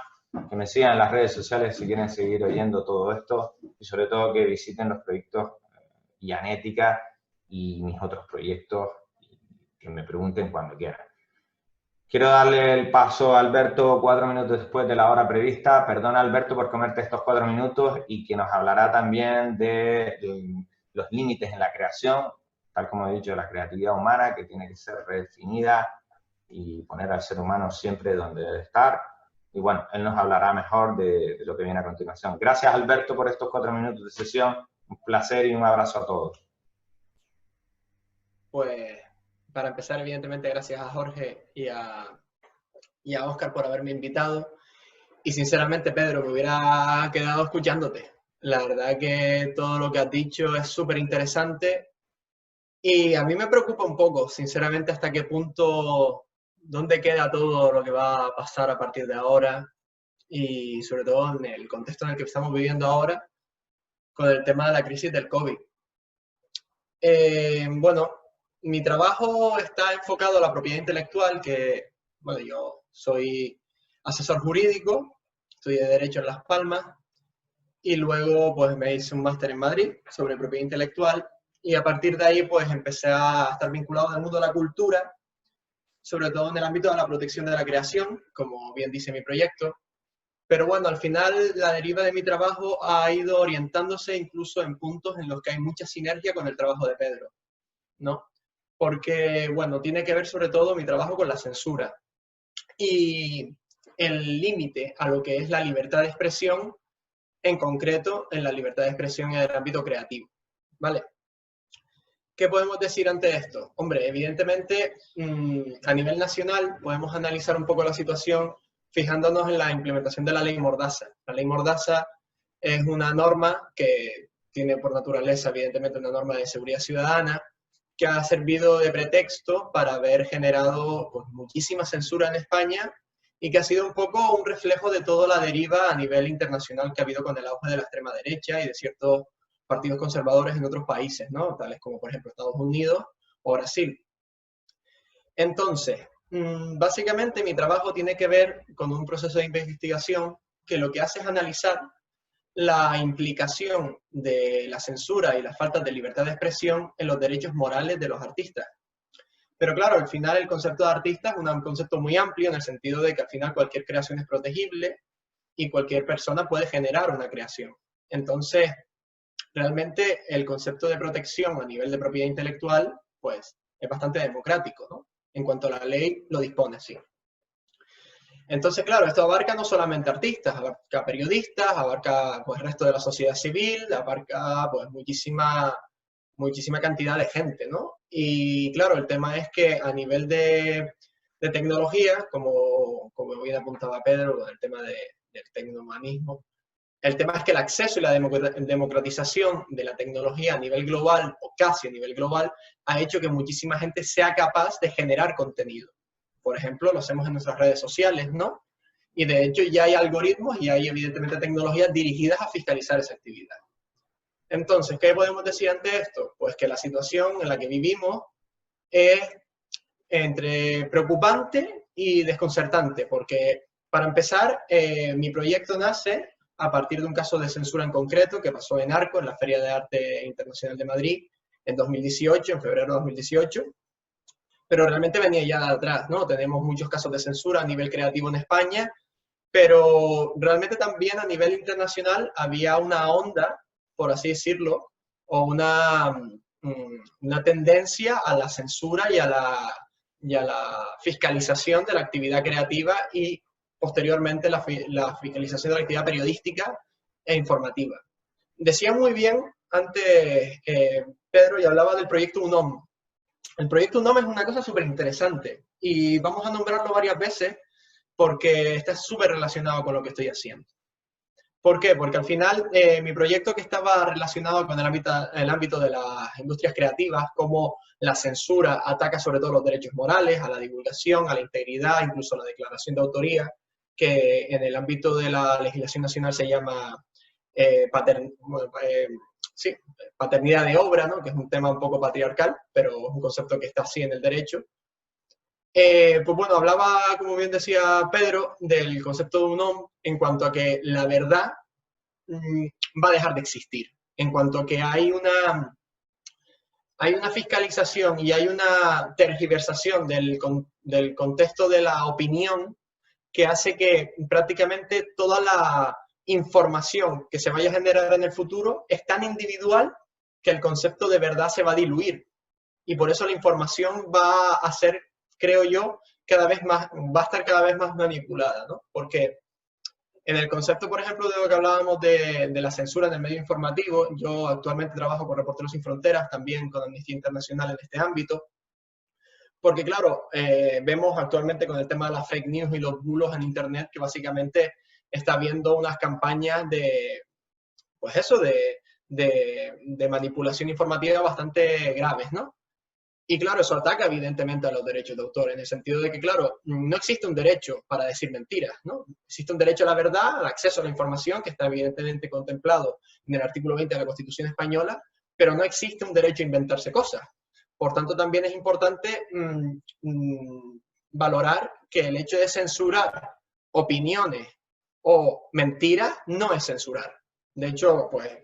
que me sigan en las redes sociales si quieren seguir oyendo todo esto, y sobre todo que visiten los proyectos Ianética y mis otros proyectos, que me pregunten cuando quieran. Quiero darle el paso a Alberto 4 minutos después de la hora prevista. Perdona, Alberto, por comerte estos 4 minutos y que nos hablará también de los límites en la creación, tal como he dicho, de la creatividad humana, que tiene que ser redefinida y poner al ser humano siempre donde debe estar. Y bueno, él nos hablará mejor de lo que viene a continuación. Gracias, Alberto, por estos 4 minutos de sesión. Un placer y un abrazo a todos. Pues, para empezar, evidentemente, gracias a Jorge y a Óscar por haberme invitado. Y sinceramente, Pedro, me hubiera quedado escuchándote. La verdad que todo lo que has dicho es súper interesante. Y a mí me preocupa un poco, sinceramente, hasta qué punto, dónde queda todo lo que va a pasar a partir de ahora. Y sobre todo en el contexto en el que estamos viviendo ahora, con el tema de la crisis del COVID. Bueno, mi trabajo está enfocado a la propiedad intelectual, que, bueno, yo soy asesor jurídico, estudié Derecho en Las Palmas y luego pues me hice un máster en Madrid sobre propiedad intelectual y a partir de ahí pues empecé a estar vinculado al mundo de la cultura, sobre todo en el ámbito de la protección de la creación, como bien dice mi proyecto. Pero bueno, al final la deriva de mi trabajo ha ido orientándose incluso en puntos en los que hay mucha sinergia con el trabajo de Pedro, ¿no? Porque, bueno, tiene que ver sobre todo mi trabajo con la censura y el límite a lo que es la libertad de expresión, en concreto en la libertad de expresión en el ámbito creativo. ¿vale? ¿Qué podemos decir ante esto? Hombre, evidentemente, a nivel nacional podemos analizar un poco la situación fijándonos en la implementación de la ley Mordaza. La ley Mordaza es una norma que tiene por naturaleza, evidentemente, una norma de seguridad ciudadana que ha servido de pretexto para haber generado pues, muchísima censura en España y que ha sido un poco un reflejo de toda la deriva a nivel internacional que ha habido con el auge de la extrema derecha y de ciertos partidos conservadores en otros países, ¿no? Tales como, por ejemplo, Estados Unidos o Brasil. Entonces, básicamente mi trabajo tiene que ver con un proceso de investigación que lo que hace es analizar la implicación de la censura y las faltas de libertad de expresión en los derechos morales de los artistas. Pero claro, al final el concepto de artista es un concepto muy amplio en el sentido de que al final cualquier creación es protegible y cualquier persona puede generar una creación. Entonces, realmente el concepto de protección a nivel de propiedad intelectual, pues, es bastante democrático, ¿no? En cuanto a la ley lo dispone, sí. Entonces, claro, esto abarca no solamente artistas, abarca periodistas, abarca pues, el resto de la sociedad civil, abarca pues, muchísima cantidad de gente, ¿no? Y claro, el tema es que a nivel de tecnología, como bien apuntaba Pedro, el tema del tecnohumanismo, el tema es que el acceso y la democratización de la tecnología a nivel global, o casi a nivel global, ha hecho que muchísima gente sea capaz de generar contenido. Por ejemplo, lo hacemos en nuestras redes sociales, ¿no? Y de hecho ya hay algoritmos y hay evidentemente tecnologías dirigidas a fiscalizar esa actividad. Entonces, ¿qué podemos decir ante esto? Pues que la situación en la que vivimos es entre preocupante y desconcertante, porque para empezar, mi proyecto nace a partir de un caso de censura en concreto que pasó en Arco, en la Feria de Arte Internacional de Madrid, en 2018, en febrero de 2018, pero realmente venía ya de atrás, ¿no? Tenemos muchos casos de censura a nivel creativo en España, pero realmente también a nivel internacional había una onda, por así decirlo, o una tendencia a la censura y a la fiscalización de la actividad creativa y posteriormente la fiscalización de la actividad periodística e informativa. Decía muy bien antes Pedro y hablaba del proyecto UNOM. El proyecto UNOM es una cosa súper interesante y vamos a nombrarlo varias veces porque está súper relacionado con lo que estoy haciendo. ¿Por qué? Porque al final mi proyecto que estaba relacionado con el ámbito de las industrias creativas, como la censura ataca sobre todo los derechos morales, a la divulgación, a la integridad, incluso a la declaración de autoría, que en el ámbito de la legislación nacional se llama paternidad de obra, ¿no? Que es un tema un poco patriarcal, pero es un concepto que está así en el derecho. Pues bueno, hablaba, como bien decía Pedro, del concepto de UNOM en cuanto a que la verdad va a dejar de existir, en cuanto a que hay una fiscalización y hay una tergiversación del contexto de la opinión que hace que prácticamente toda la información que se vaya a generar en el futuro es tan individual que el concepto de verdad se va a diluir. Y por eso la información va a ser, creo yo, va a estar cada vez más manipulada, ¿no? Porque en el concepto, por ejemplo, de lo que hablábamos de la censura en el medio informativo, yo actualmente trabajo con Reporteros Sin Fronteras, también con Amnistía Internacional en este ámbito, porque claro, vemos actualmente con el tema de las fake news y los bulos en Internet que básicamente está habiendo unas campañas de, pues eso, de manipulación informativa bastante graves, ¿no? Y claro, eso ataca evidentemente a los derechos de autor, en el sentido de que, claro, no existe un derecho para decir mentiras, ¿no? Existe un derecho a la verdad, al acceso a la información, que está evidentemente contemplado en el artículo 20 de la Constitución Española, pero no existe un derecho a inventarse cosas. Por tanto, también es importante valorar que el hecho de censurar opiniones o mentiras no es censurar. De hecho, pues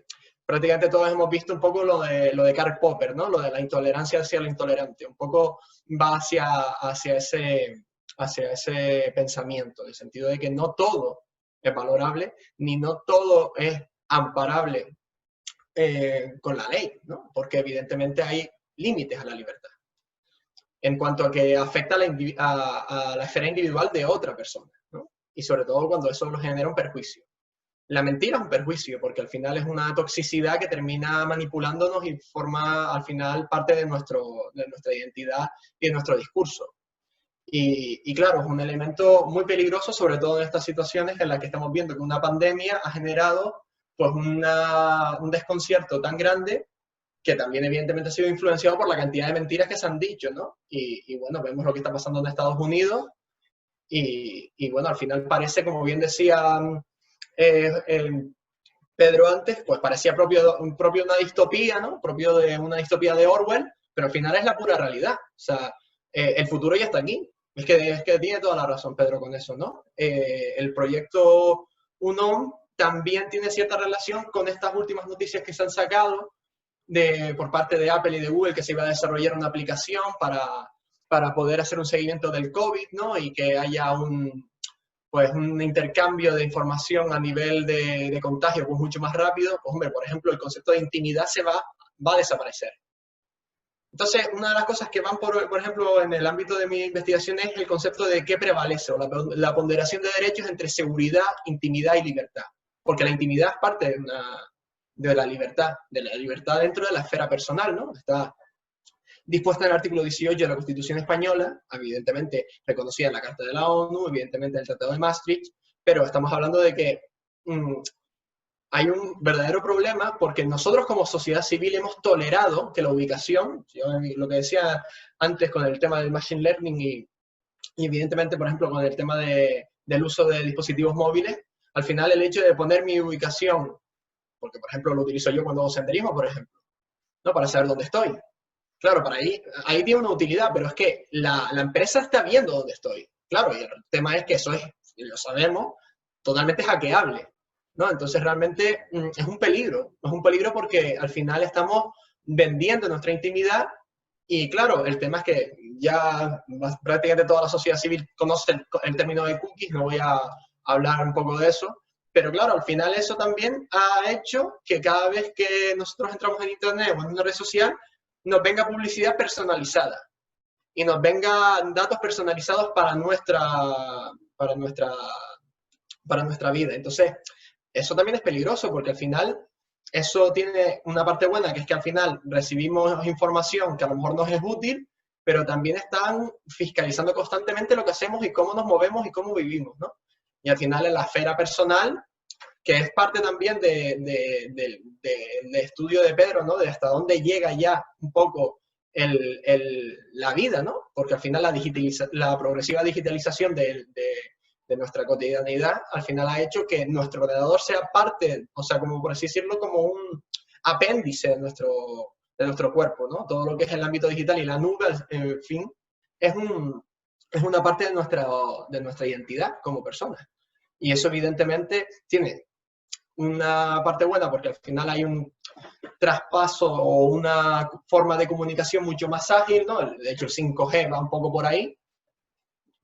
prácticamente todos hemos visto un poco lo de Karl Popper, ¿no? Lo de la intolerancia hacia lo intolerante. Un poco va hacia ese pensamiento, en el sentido de que no todo es valorable, ni no todo es amparable con la ley, ¿no? Porque evidentemente hay límites a la libertad. En cuanto a que afecta a la esfera individual de otra persona, ¿no? Y sobre todo cuando eso nos genera un perjuicio. la mentira es un perjuicio, porque al final es una toxicidad que termina manipulándonos y forma al final parte de nuestra identidad y de nuestro discurso. Y claro, es un elemento muy peligroso, sobre todo en estas situaciones en las que estamos viendo que una pandemia ha generado pues un desconcierto tan grande que también evidentemente ha sido influenciado por la cantidad de mentiras que se han dicho, ¿no? Y bueno, vemos lo que está pasando en Estados Unidos y bueno, al final parece, como bien decía Pedro antes, pues parecía propio de una distopía, ¿no? Propio de una distopía de Orwell, pero al final es la pura realidad. O sea, el futuro ya está aquí. Es que tiene toda la razón Pedro con eso, ¿no? El proyecto UNOM también tiene cierta relación con estas últimas noticias que se han sacado por parte de Apple y de Google, que se iba a desarrollar una aplicación para poder hacer un seguimiento del COVID, ¿no? Y que haya pues un intercambio de información a nivel de contagio pues mucho más rápido. Pues hombre, por ejemplo, el concepto de intimidad va a desaparecer. Entonces, una de las cosas que van, por ejemplo, en el ámbito de mi investigación es el concepto de qué prevalece, o la ponderación de derechos entre seguridad, intimidad y libertad. Porque la intimidad es parte de la libertad dentro de la esfera personal, ¿no? Está dispuesta en el artículo 18 de la Constitución Española, evidentemente reconocida en la Carta de la ONU, evidentemente en el Tratado de Maastricht, pero estamos hablando de que hay un verdadero problema porque nosotros como sociedad civil hemos tolerado que la ubicación, lo que decía antes con el tema del machine learning y evidentemente, por ejemplo, con el tema del uso de dispositivos móviles, al final el hecho de poner mi ubicación, porque por ejemplo lo utilizo yo cuando hago senderismo, por ejemplo, ¿no? Para saber dónde estoy. Claro, para ahí tiene una utilidad, pero es que la empresa está viendo dónde estoy. Claro, y el tema es que eso es, y lo sabemos, totalmente hackeable, ¿no? Entonces realmente es un peligro porque al final estamos vendiendo nuestra intimidad y claro, el tema es que ya prácticamente toda la sociedad civil conoce el término de cookies, no voy a hablar un poco de eso, pero claro, al final eso también ha hecho que cada vez que nosotros entramos en internet o en una red social, nos venga publicidad personalizada y nos vengan datos personalizados para nuestra vida. Entonces, eso también es peligroso porque al final eso tiene una parte buena, que es que al final recibimos información que a lo mejor nos es útil, pero también están fiscalizando constantemente lo que hacemos y cómo nos movemos y cómo vivimos, ¿no? Y al final en la esfera personal, que es parte también del estudio de Pedro, ¿no? De hasta dónde llega ya un poco la vida, ¿no? Porque al final la progresiva digitalización de nuestra cotidianidad, al final ha hecho que nuestro ordenador sea parte, o sea, como por así decirlo, como un apéndice de nuestro cuerpo, ¿no? Todo lo que es el ámbito digital y la nube, en fin, es una parte de nuestra identidad como persona. Y eso evidentemente tiene una parte buena porque al final hay un traspaso o una forma de comunicación mucho más ágil, ¿no? De hecho, el 5G va un poco por ahí,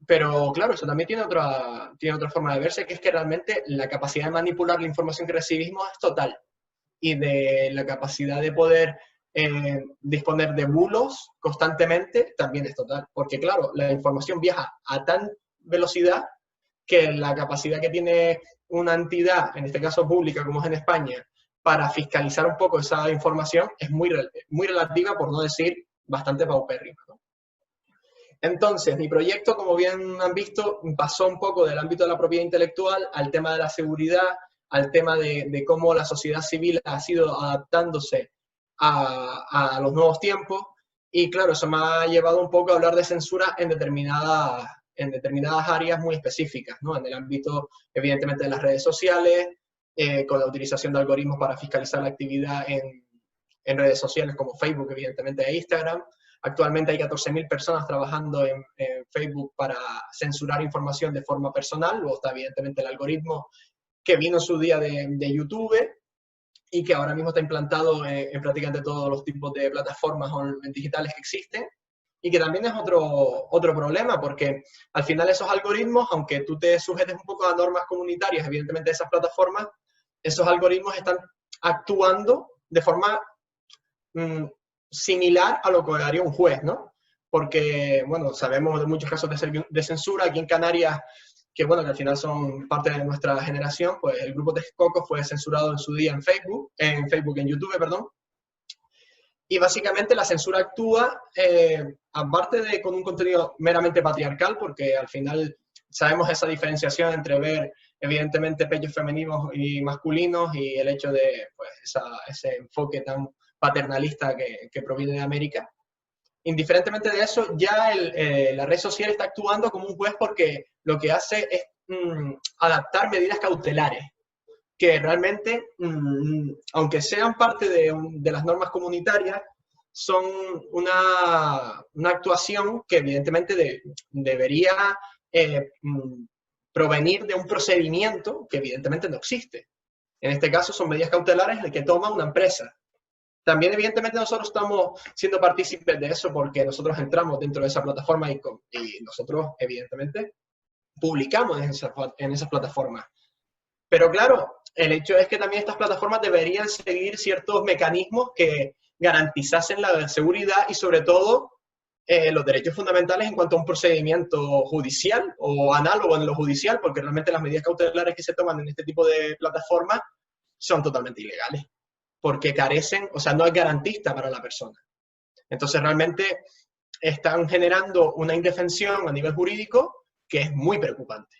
pero claro, eso también tiene otra forma de verse, que es que realmente la capacidad de manipular la información que recibimos es total y de la capacidad de poder disponer de bulos constantemente también es total, porque claro, la información viaja a tan velocidad que la capacidad que tiene una entidad, en este caso pública, como es en España, para fiscalizar un poco esa información es muy relativa, por no decir bastante paupérrima, ¿no? Entonces, mi proyecto, como bien han visto, pasó un poco del ámbito de la propiedad intelectual al tema de la seguridad, al tema de cómo la sociedad civil ha sido adaptándose a los nuevos tiempos. Y claro, eso me ha llevado un poco a hablar de censura en determinadas áreas muy específicas, ¿no? En el ámbito, evidentemente, de las redes sociales, con la utilización de algoritmos para fiscalizar la actividad en redes sociales como Facebook, evidentemente, e Instagram. Actualmente hay 14.000 personas trabajando en Facebook para censurar información de forma personal. Luego está, evidentemente, el algoritmo que vino en su día de YouTube y que ahora mismo está implantado en prácticamente todos los tipos de plataformas digitales que existen. Y que también es otro problema, porque al final esos algoritmos, aunque tú te sujetes un poco a normas comunitarias, evidentemente esas plataformas, esos algoritmos están actuando de forma similar a lo que haría un juez, ¿no? Porque, bueno, sabemos de muchos casos de censura. Aquí en Canarias que bueno, que al final son parte de nuestra generación, pues el grupo Texcoco fue censurado en su día en Facebook, en YouTube, perdón. Y básicamente la censura actúa, aparte de con un contenido meramente patriarcal, porque al final sabemos esa diferenciación entre ver, evidentemente, pechos femeninos y masculinos y el hecho de pues, ese enfoque tan paternalista que proviene de América. Indiferentemente de eso, ya la red social está actuando como un juez porque lo que hace es adaptar medidas cautelares que realmente, aunque sean parte de las normas comunitarias, son una actuación que evidentemente debería provenir de un procedimiento que evidentemente no existe. En este caso son medidas cautelares que toma una empresa. También evidentemente nosotros estamos siendo partícipes de eso porque nosotros entramos dentro de esa plataforma y nosotros evidentemente publicamos en esas plataformas. Pero claro, el hecho es que también estas plataformas deberían seguir ciertos mecanismos que garantizasen la seguridad y sobre todo los derechos fundamentales en cuanto a un procedimiento judicial o análogo en lo judicial, porque realmente las medidas cautelares que se toman en este tipo de plataformas son totalmente ilegales, porque carecen, o sea, no es garantista para la persona. Entonces realmente están generando una indefensión a nivel jurídico que es muy preocupante.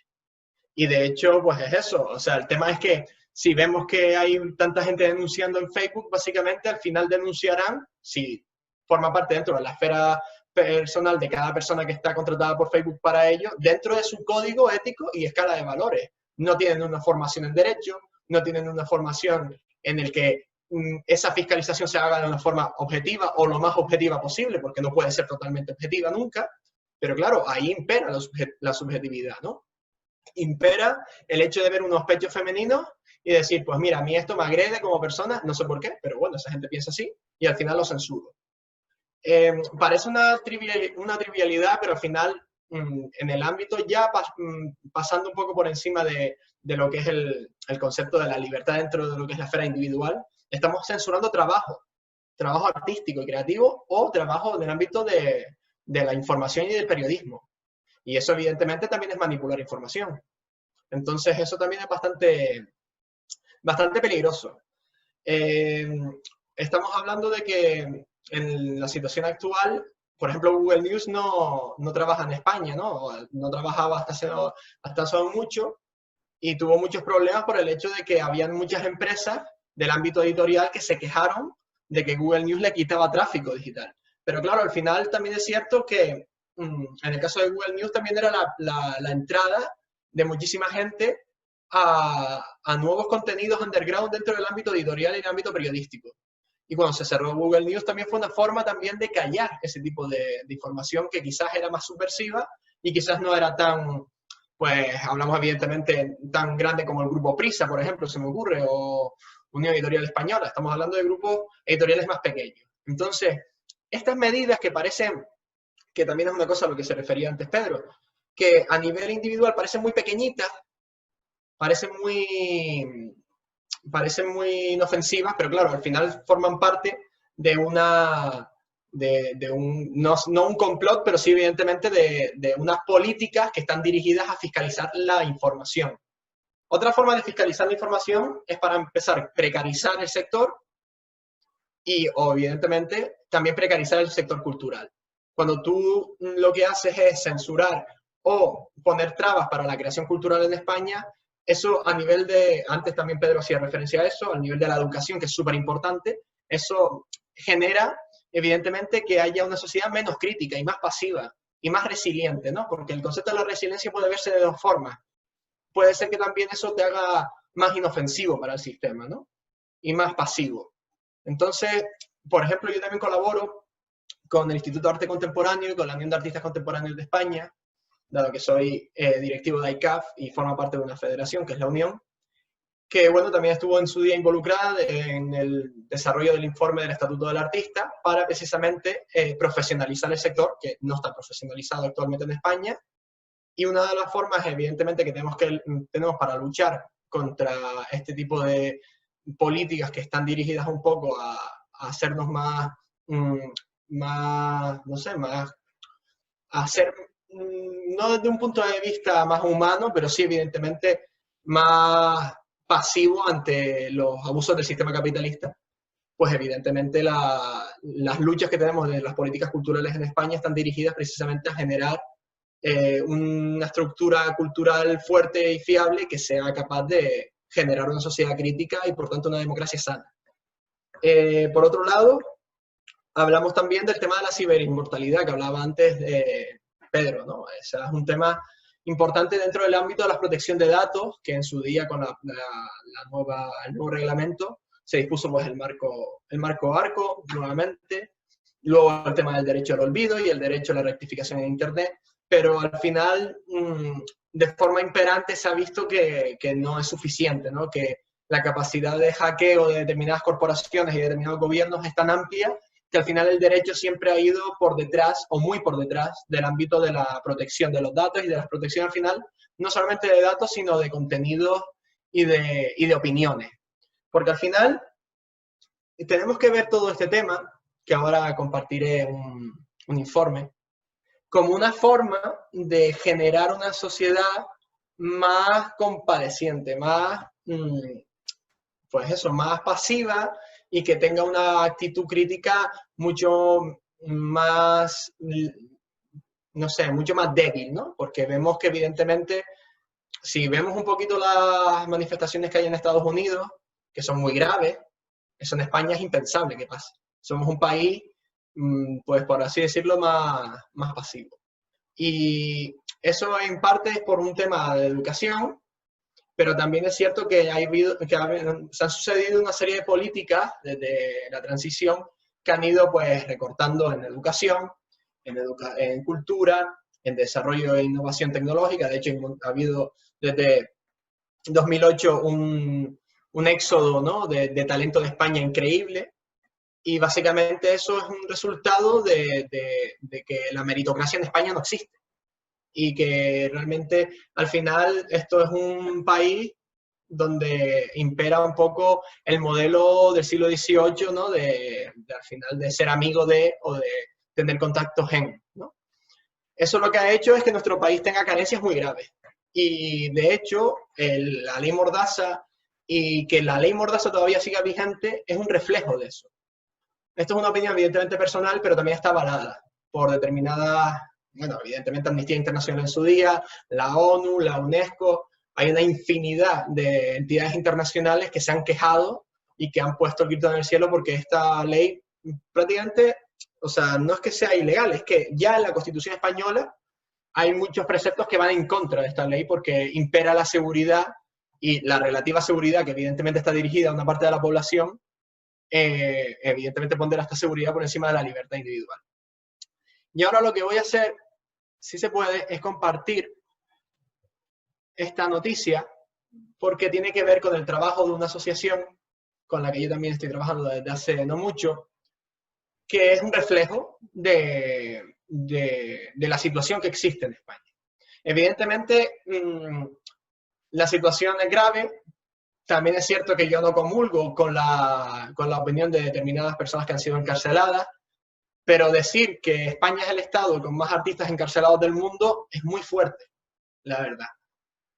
Y de hecho, pues es eso. O sea, el tema es que si vemos que hay tanta gente denunciando en Facebook, básicamente al final denunciarán, si forma parte dentro de la esfera personal de cada persona que está contratada por Facebook para ello, dentro de su código ético y escala de valores. No tienen una formación en derecho, no tienen una formación en el que esa fiscalización se haga de una forma objetiva o lo más objetiva posible, porque no puede ser totalmente objetiva nunca. Pero claro, ahí impera la subjetividad, ¿no? Impera el hecho de ver unos pechos femeninos y decir, pues mira, a mí esto me agrede como persona, no sé por qué, pero bueno, esa gente piensa así y al final lo censuro. Parece una trivialidad, pero al final en el ámbito ya pasando un poco por encima de lo que es el concepto de la libertad dentro de lo que es la esfera individual, estamos censurando trabajo artístico y creativo o trabajo en el ámbito de la información y del periodismo. Y eso evidentemente también es manipular información. Entonces eso también es bastante peligroso. Estamos hablando de que en la situación actual, por ejemplo, Google News no trabaja en España, no trabajaba hasta hace mucho y tuvo muchos problemas por el hecho de que habían muchas empresas del ámbito editorial que se quejaron de que Google News le quitaba tráfico digital. Pero claro, al final también es cierto que en el caso de Google News también era la entrada de muchísima gente a nuevos contenidos underground dentro del ámbito editorial y el ámbito periodístico. Y cuando se cerró Google News también fue una forma también de callar ese tipo de información que quizás era más subversiva y quizás no era tan, pues hablamos evidentemente tan grande como el grupo Prisa, por ejemplo, se me ocurre, o Unión Editorial Española. Estamos hablando de grupos editoriales más pequeños. Entonces, estas medidas que parecen, que también es una cosa a lo que se refería antes Pedro, que a nivel individual parecen muy pequeñitas, parecen muy inofensivas, pero claro, al final forman parte de no un complot, pero sí evidentemente de unas políticas que están dirigidas a fiscalizar la información. Otra forma de fiscalizar la información es para empezar precarizar el sector y, evidentemente, también precarizar el sector cultural. Cuando tú lo que haces es censurar o poner trabas para la creación cultural en España, eso a nivel de, antes también Pedro hacía referencia a eso, al nivel de la educación, que es súper importante, eso genera, evidentemente, que haya una sociedad menos crítica y más pasiva y más resiliente, ¿no? Porque el concepto de la resiliencia puede verse de dos formas. Puede ser que también eso te haga más inofensivo para el sistema, ¿no? Y más pasivo. Entonces, por ejemplo, yo también colaboro con el Instituto de Arte Contemporáneo y con la Unión de Artistas Contemporáneos de España, dado que soy directivo de ICAF y formo parte de una federación, que es la Unión, que bueno, también estuvo en su día involucrada en el desarrollo del informe del Estatuto del Artista para precisamente profesionalizar el sector, que no está profesionalizado actualmente en España, y una de las formas, evidentemente, que tenemos para luchar contra este tipo de políticas que están dirigidas un poco a hacernos más, no sé, más, a ser no desde un punto de vista más humano, pero sí evidentemente más pasivo ante los abusos del sistema capitalista, pues evidentemente las luchas que tenemos de las políticas culturales en España están dirigidas precisamente a generar una estructura cultural fuerte y fiable que sea capaz de generar una sociedad crítica y por tanto una democracia sana. Por otro lado, hablamos también del tema de la ciberinmortalidad que hablaba antes Pedro, ¿no? Ese es un tema importante dentro del ámbito de la protección de datos, que en su día con el nuevo reglamento se dispuso pues, el marco ARCO nuevamente, luego el tema del derecho al olvido y el derecho a la rectificación en Internet, pero al final de forma imperante se ha visto que no es suficiente, ¿no? Que la capacidad de hackeo de determinadas corporaciones y de determinados gobiernos es tan amplia que al final el derecho siempre ha ido por detrás o muy por detrás del ámbito de la protección de los datos y de la protección al final, no solamente de datos, sino de contenidos y de opiniones. Porque al final tenemos que ver todo este tema, que ahora compartiré un informe, como una forma de generar una sociedad más compadeciente, más, pues eso, más pasiva y que tenga una actitud crítica mucho más, no sé, mucho más débil, ¿no? Porque vemos que evidentemente, si vemos un poquito las manifestaciones que hay en Estados Unidos, que son muy graves, eso en España es impensable que pase. Somos un país, pues por así decirlo, más pasivo. Y eso en parte es por un tema de educación, pero también es cierto que se han sucedido una serie de políticas desde la transición que han ido pues recortando en educación, en cultura, en desarrollo e innovación tecnológica. De hecho, ha habido desde 2008 un éxodo, ¿no? de talento de España increíble. Y básicamente eso es un resultado de que la meritocracia en España no existe. Y que realmente al final esto es un país donde impera un poco el modelo del siglo XVIII, ¿no? Al final de ser amigo de o de tener contactos en, ¿no? Eso lo que ha hecho es que nuestro país tenga carencias muy graves. Y de hecho, la ley Mordaza y que la ley Mordaza todavía siga vigente es un reflejo de eso. Esto es una opinión evidentemente personal, pero también está avalada por determinadas, bueno, evidentemente Amnistía Internacional en su día, la ONU, la UNESCO. Hay una infinidad de entidades internacionales que se han quejado y que han puesto el grito en el cielo porque esta ley prácticamente, o sea, no es que sea ilegal, es que ya en la Constitución española hay muchos preceptos que van en contra de esta ley porque impera la seguridad y la relativa seguridad que evidentemente está dirigida a una parte de la población, evidentemente pondrá esta seguridad por encima de la libertad individual. Y ahora lo que voy a hacer, si se puede, es compartir esta noticia porque tiene que ver con el trabajo de una asociación con la que yo también estoy trabajando desde hace no mucho, que es un reflejo de la situación que existe en España. Evidentemente, la situación es grave. También es cierto que yo no comulgo con la opinión de determinadas personas que han sido encarceladas, pero decir que España es el estado con más artistas encarcelados del mundo es muy fuerte, la verdad.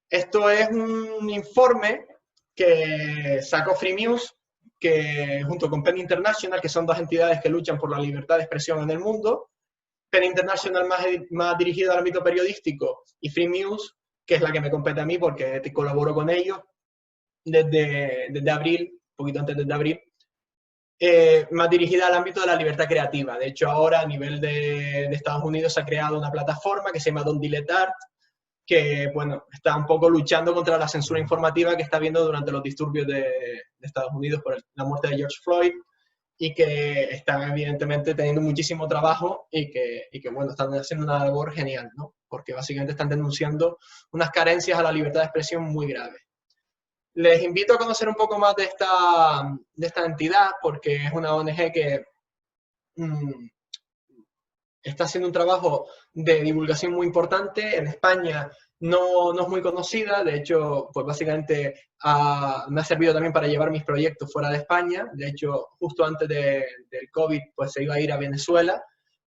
Esto es un informe que sacó Freemuse, que junto con PEN International, que son dos entidades que luchan por la libertad de expresión en el mundo, PEN International más dirigido al ámbito periodístico y Freemuse, que es la que me compete a mí porque colaboro con ellos desde abril, un poquito antes de abril, más dirigida al ámbito de la libertad creativa. De hecho, ahora a nivel de Estados Unidos se ha creado una plataforma que se llama Don't Delete Art, que bueno, está un poco luchando contra la censura informativa que está habiendo durante los disturbios de Estados Unidos por la muerte de George Floyd, y que están evidentemente teniendo muchísimo trabajo y que bueno, están haciendo una labor genial, ¿no? Porque básicamente están denunciando unas carencias a la libertad de expresión muy graves. Les invito a conocer un poco más de esta entidad porque es una ONG que está haciendo un trabajo de divulgación muy importante. En España no es muy conocida, de hecho, pues básicamente me ha servido también para llevar mis proyectos fuera de España. De hecho, justo antes del COVID, pues se iba a ir a Venezuela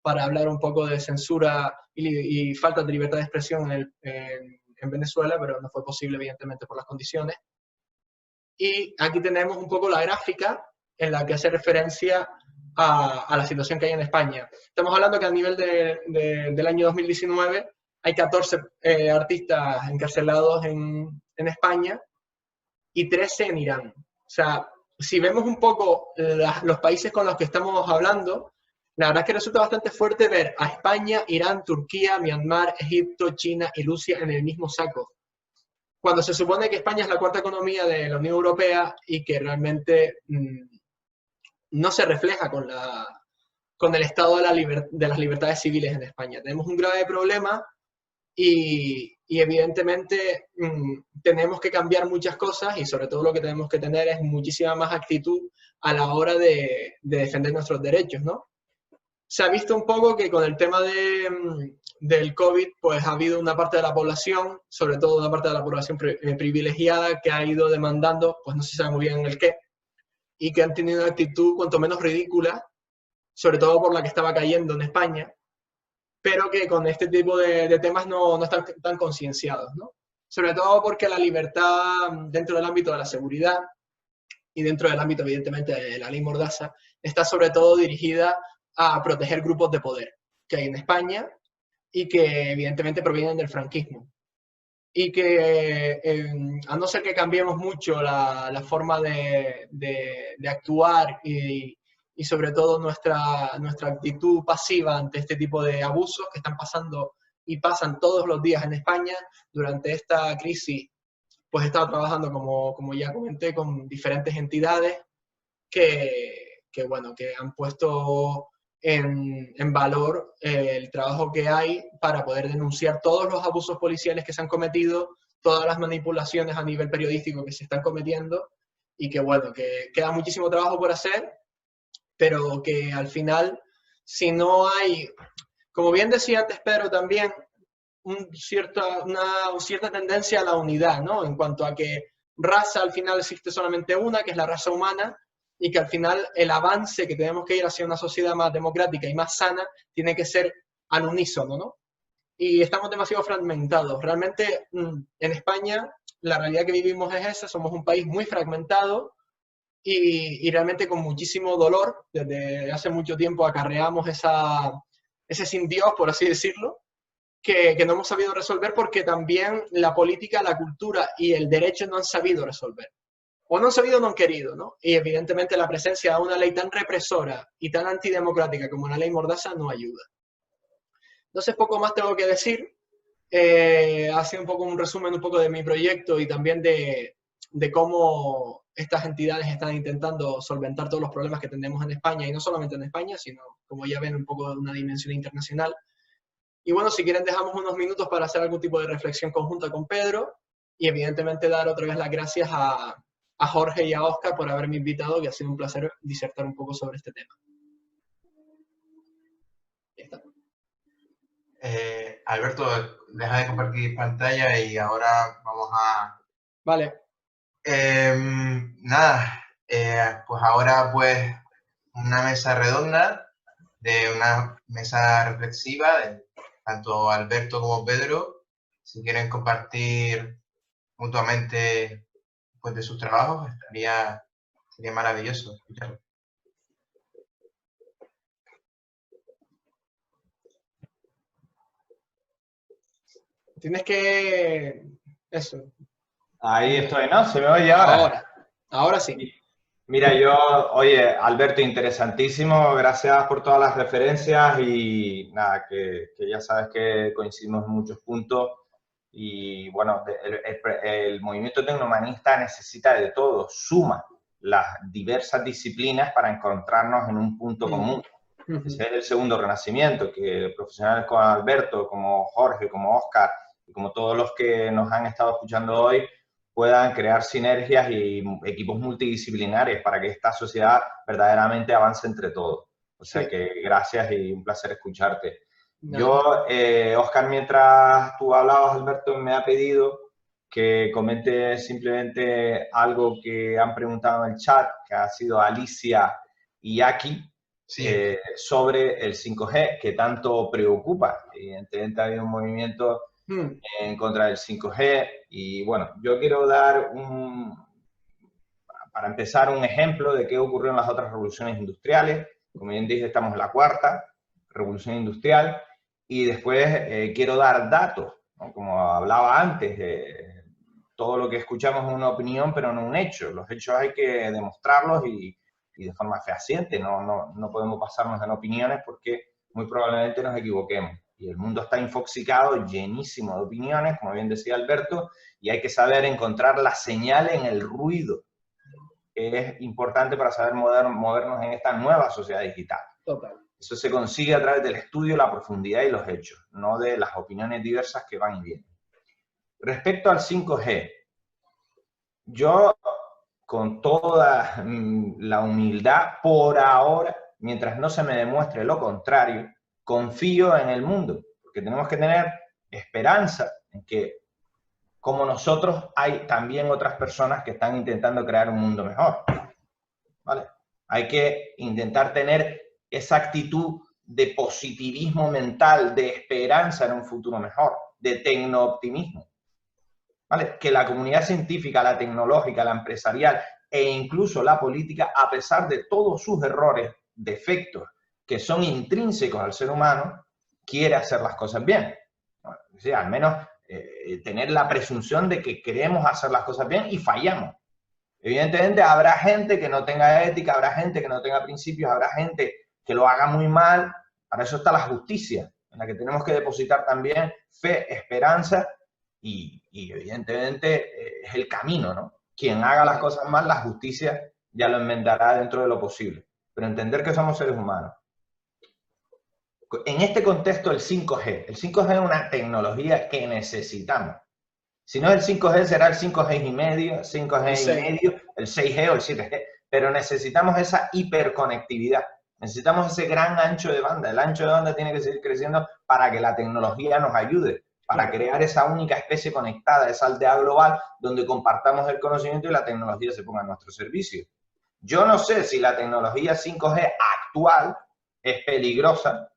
para hablar un poco de censura y falta de libertad de expresión en Venezuela, pero no fue posible, evidentemente, por las condiciones. Y aquí tenemos un poco la gráfica en la que hace referencia a la situación que hay en España. Estamos hablando que a nivel del año 2019 hay 14 artistas encarcelados en España y 13 en Irán. O sea, si vemos un poco los países con los que estamos hablando, la verdad es que resulta bastante fuerte ver a España, Irán, Turquía, Myanmar, Egipto, China y Rusia en el mismo saco, cuando se supone que España es la cuarta economía de la Unión Europea y que realmente no se refleja con el estado de las libertades civiles en España. Tenemos un grave problema y evidentemente tenemos que cambiar muchas cosas, y sobre todo lo que tenemos que tener es muchísima más actitud a la hora de defender nuestros derechos, ¿no? Se ha visto un poco que con el tema del COVID, pues ha habido una parte de la población, sobre todo una parte de la población privilegiada, que ha ido demandando, pues no se sabe muy bien el qué, y que han tenido una actitud cuanto menos ridícula, sobre todo por la que estaba cayendo en España, pero que con este tipo de temas no están tan concienciados, ¿no? Sobre todo porque la libertad dentro del ámbito de la seguridad y dentro del ámbito, evidentemente, de la ley Mordaza, está sobre todo dirigida a proteger grupos de poder que hay en España y que evidentemente provienen del franquismo. Y que a no ser que cambiemos mucho la forma de actuar y sobre todo nuestra actitud pasiva ante este tipo de abusos que están pasando y pasan todos los días en España, durante esta crisis, pues he estado trabajando, como ya comenté, con diferentes entidades que han puesto en valor el trabajo que hay para poder denunciar todos los abusos policiales que se han cometido, todas las manipulaciones a nivel periodístico que se están cometiendo, y que queda muchísimo trabajo por hacer, pero que al final, si no hay, como bien decía antes Pedro también, una cierta tendencia a la unidad, ¿no? En cuanto a que raza al final existe solamente una, que es la raza humana, y que al final el avance que tenemos que ir hacia una sociedad más democrática y más sana tiene que ser al unísono, ¿no? Y estamos demasiado fragmentados. Realmente en España la realidad que vivimos es esa, somos un país muy fragmentado y realmente con muchísimo dolor. Desde hace mucho tiempo acarreamos ese sin Dios, por así decirlo, que no hemos sabido resolver porque también la política, la cultura y el derecho no han sabido resolver. O no han sabido o no han querido, ¿no? Y evidentemente la presencia de una ley tan represora y tan antidemocrática como la ley Mordaza no ayuda. Entonces poco más tengo que decir. Ha sido un poco un resumen un poco de mi proyecto y también de cómo estas entidades están intentando solventar todos los problemas que tenemos en España, y no solamente en España, sino, como ya ven, un poco de una dimensión internacional. Y bueno, si quieren dejamos unos minutos para hacer algún tipo de reflexión conjunta con Pedro, y evidentemente dar otra vez las gracias a Jorge y a Óscar por haberme invitado, que ha sido un placer disertar un poco sobre este tema. Ya está. Alberto, deja de compartir pantalla y ahora vamos a... Vale. Nada, pues ahora pues una mesa redonda, de una mesa reflexiva, de tanto Alberto como Pedro, si quieren compartir mutuamente pues de sus trabajos, sería maravilloso escucharlo. Tienes que... Eso. Ahí estoy, ¿no? ¿Se me oye ahora? Ahora sí. Mira, oye, Alberto, interesantísimo, gracias por todas las referencias y nada, que ya sabes que coincidimos en muchos puntos y bueno, el movimiento tecnohumanista necesita de todo, suma las diversas disciplinas para encontrarnos en un punto común. Ese es el segundo renacimiento, que profesionales como Alberto, como Jorge, como Óscar y como todos los que nos han estado escuchando hoy puedan crear sinergias y equipos multidisciplinarios para que esta sociedad verdaderamente avance entre todos. O sea que gracias y un placer escucharte. Yo, Óscar, mientras tú hablabas, Alberto, me ha pedido que comente simplemente algo que han preguntado en el chat, que ha sido Alicia y Aki. Sí. sobre el 5G que tanto preocupa. Evidentemente ha habido un movimiento en contra del 5G y bueno, yo quiero dar para empezar un ejemplo de qué ocurrió en las otras revoluciones industriales. Como bien dije, estamos en la cuarta revolución industrial y después quiero dar datos, ¿no? Como hablaba antes, todo lo que escuchamos es una opinión, pero no un hecho. Los hechos hay que demostrarlos y de forma fehaciente. No podemos basarnos en opiniones porque muy probablemente nos equivoquemos. Y el mundo está infoxicado, llenísimo de opiniones, como bien decía Alberto, y hay que saber encontrar la señal en el ruido, que es importante para saber movernos en esta nueva sociedad digital. Total. Eso se consigue a través del estudio, la profundidad y los hechos, no de las opiniones diversas que van y vienen. Respecto al 5G, yo, con toda la humildad, por ahora, mientras no se me demuestre lo contrario, confío en el mundo, porque tenemos que tener esperanza en que, como nosotros, hay también otras personas que están intentando crear un mundo mejor, ¿vale? Hay que intentar tener esa actitud de positivismo mental, de esperanza en un futuro mejor, de tecno-optimismo, ¿vale? Que la comunidad científica, la tecnológica, la empresarial e incluso la política, a pesar de todos sus errores, defectos, que son intrínsecos al ser humano, quiere hacer las cosas bien. O sea, al menos tener la presunción de que queremos hacer las cosas bien y fallamos. Evidentemente habrá gente que no tenga ética, habrá gente que no tenga principios, habrá gente que lo haga muy mal. Para eso está la justicia, en la que tenemos que depositar también fe, esperanza y evidentemente es el camino, ¿no? Quien haga las cosas mal, la justicia ya lo enmendará dentro de lo posible. Pero entender que somos seres humanos. En este contexto, el 5G. El 5G es una tecnología que necesitamos. Si no es el 5G, será el 5G y medio, 5G y medio, el 6G o el 7G. Pero necesitamos esa hiperconectividad. Necesitamos ese gran ancho de banda. El ancho de banda tiene que seguir creciendo para que la tecnología nos ayude, para crear esa única especie conectada, esa aldea global donde compartamos el conocimiento y la tecnología se ponga a nuestro servicio. Yo no sé si la tecnología 5G actual es peligrosa,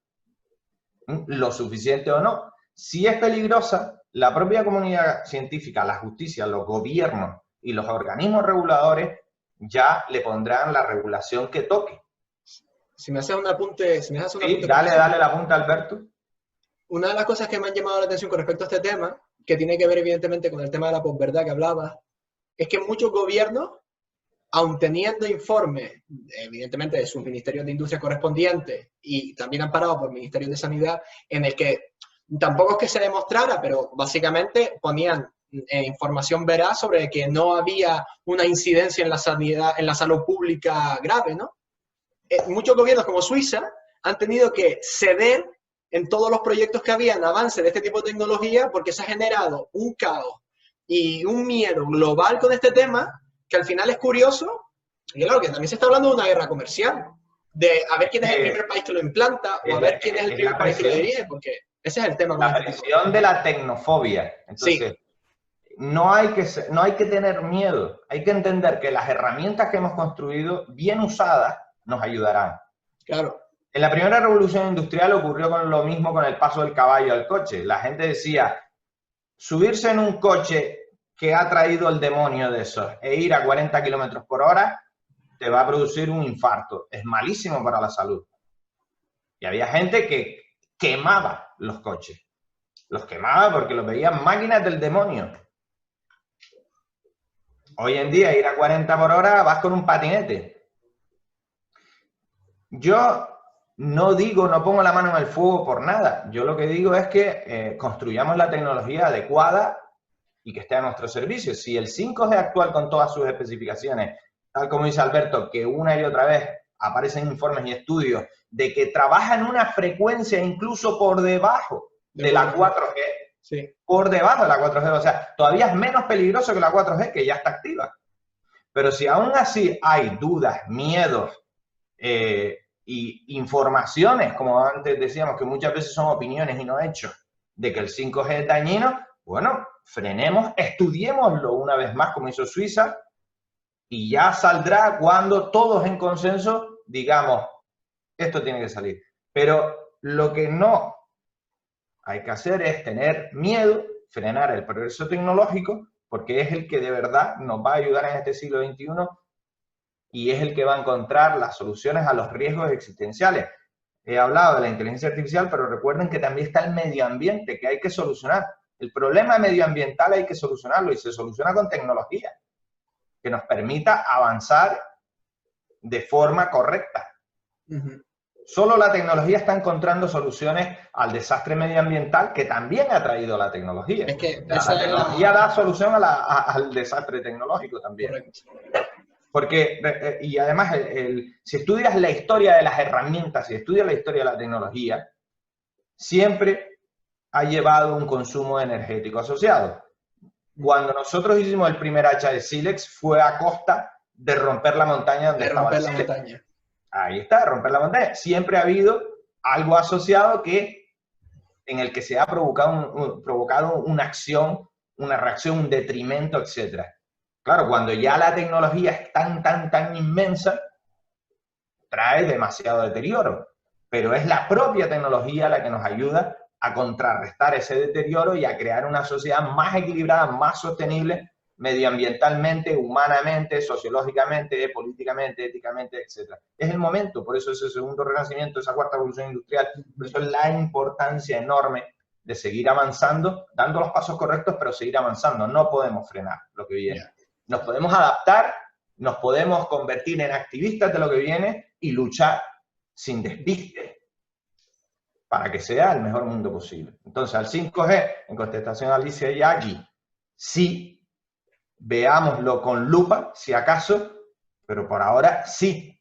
lo suficiente o no. Si es peligrosa, la propia comunidad científica, la justicia, los gobiernos y los organismos reguladores ya le pondrán la regulación que toque. Si me haces un apunte... Si me haces un apunte dale la punta, Alberto. Una de las cosas que me han llamado la atención con respecto a este tema, que tiene que ver evidentemente con el tema de la posverdad que hablabas, es que muchos gobiernos, aun teniendo informes, evidentemente, de sus ministerios de industria correspondientes y también amparados por ministerios de sanidad, en el que tampoco es que se demostrara, pero básicamente ponían información veraz sobre que no había una incidencia en la sanidad, en la salud pública grave, ¿no? Muchos gobiernos como Suiza han tenido que ceder en todos los proyectos que habían avance de este tipo de tecnología porque se ha generado un caos y un miedo global con este tema que al final es curioso, y claro que también se está hablando de una guerra comercial, de a ver quién es el primer país que lo implanta o a ver quién es el primer país que lo dirige, porque ese es el tema. La presión de la tecnofobia. Entonces, sí, no hay que tener miedo, hay que entender que las herramientas que hemos construido, bien usadas, nos ayudarán. Claro. En la primera revolución industrial ocurrió con lo mismo con el paso del caballo al coche. La gente decía, subirse en un coche que ha traído el demonio de esos e ir a 40 kilómetros por hora te va a producir un infarto. Es malísimo para la salud. Y había gente que quemaba los coches. Los quemaba porque los veían máquinas del demonio. Hoy en día ir a 40 por hora vas con un patinete. Yo no pongo la mano en el fuego por nada. Yo lo que digo es que construyamos la tecnología adecuada y que esté a nuestro servicio. Si el 5G actual con todas sus especificaciones, tal como dice Alberto, que una y otra vez aparecen informes y estudios de que trabaja en una frecuencia incluso por debajo de la 4G, sí, por debajo de la 4G, o sea, todavía es menos peligroso que la 4G, que ya está activa. Pero si aún así hay dudas, miedos, y informaciones, como antes decíamos, que muchas veces son opiniones y no hechos, de que el 5G es dañino, bueno, frenemos, estudiémoslo una vez más, como hizo Suiza, y ya saldrá cuando todos en consenso digamos, Esto tiene que salir. Pero lo que no hay que hacer es tener miedo, frenar el progreso tecnológico, porque es el que de verdad nos va a ayudar en este siglo XXI y es el que va a encontrar las soluciones a los riesgos existenciales. He hablado de la inteligencia artificial, pero recuerden que también está el medio ambiente, que hay que solucionar. El problema medioambiental hay que solucionarlo y se soluciona con tecnología que nos permita avanzar de forma correcta. Solo la tecnología está encontrando soluciones al desastre medioambiental que también ha traído la tecnología. Es que la tecnología da solución al desastre tecnológico también. Correcto. Porque, y además, si estudias la historia de las herramientas, si estudias la historia de la tecnología, siempre ha llevado un consumo energético asociado. Cuando nosotros hicimos el primer hacha de sílex fue a costa de romper la montaña donde estaba el sílex. Ahí está, romper la montaña. Siempre ha habido algo asociado en el que se ha provocado una acción, una reacción, un detrimento, etc. Claro, cuando ya la tecnología es tan inmensa, trae demasiado deterioro. Pero es la propia tecnología la que nos ayuda a contrarrestar ese deterioro y a crear una sociedad más equilibrada, más sostenible, medioambientalmente, humanamente, sociológicamente, políticamente, éticamente, etc. Es el momento, por eso ese segundo renacimiento, esa cuarta revolución industrial, por eso es la importancia enorme de seguir avanzando, dando los pasos correctos, pero seguir avanzando. No podemos frenar lo que viene. Nos podemos adaptar, nos podemos convertir en activistas de lo que viene y luchar sin despiste para que sea el mejor mundo posible. Entonces, al 5G, en contestación a Alicia y aquí, sí, veámoslo con lupa, si acaso, pero por ahora sí.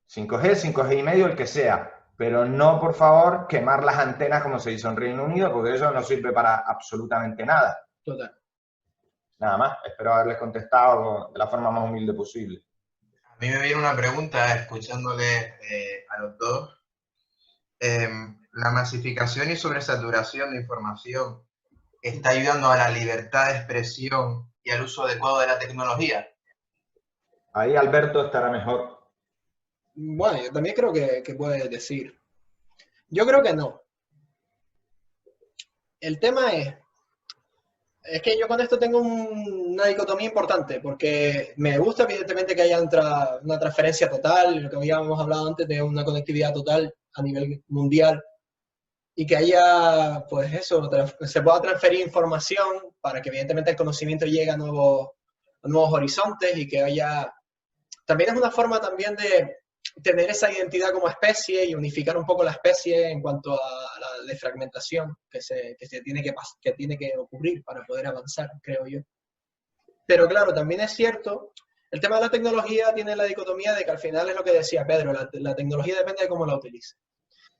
5G, 5G y medio, el que sea. Pero no, por favor, quemar las antenas como se hizo en Reino Unido, porque eso no sirve para absolutamente nada. Total. Nada más, espero haberles contestado de la forma más humilde posible. A mí me viene una pregunta, escuchándole a los dos. La masificación y sobresaturación de información está ayudando a la libertad de expresión y al uso adecuado de la tecnología. Ahí Alberto estará mejor. Bueno, yo también creo que puedes decir. Yo creo que no. El tema es que yo con esto tengo una dicotomía importante, porque me gusta evidentemente que haya una transferencia total, lo que habíamos hablado antes de una conectividad total a nivel mundial, y que haya, pues eso, se pueda transferir información para que evidentemente el conocimiento llegue a nuevos horizontes y que haya... También es una forma también de tener esa identidad como especie y unificar un poco la especie en cuanto a la desfragmentación que tiene que ocurrir para poder avanzar, creo yo. Pero claro, también es cierto, el tema de la tecnología tiene la dicotomía de que al final es lo que decía Pedro, la tecnología depende de cómo la utilices.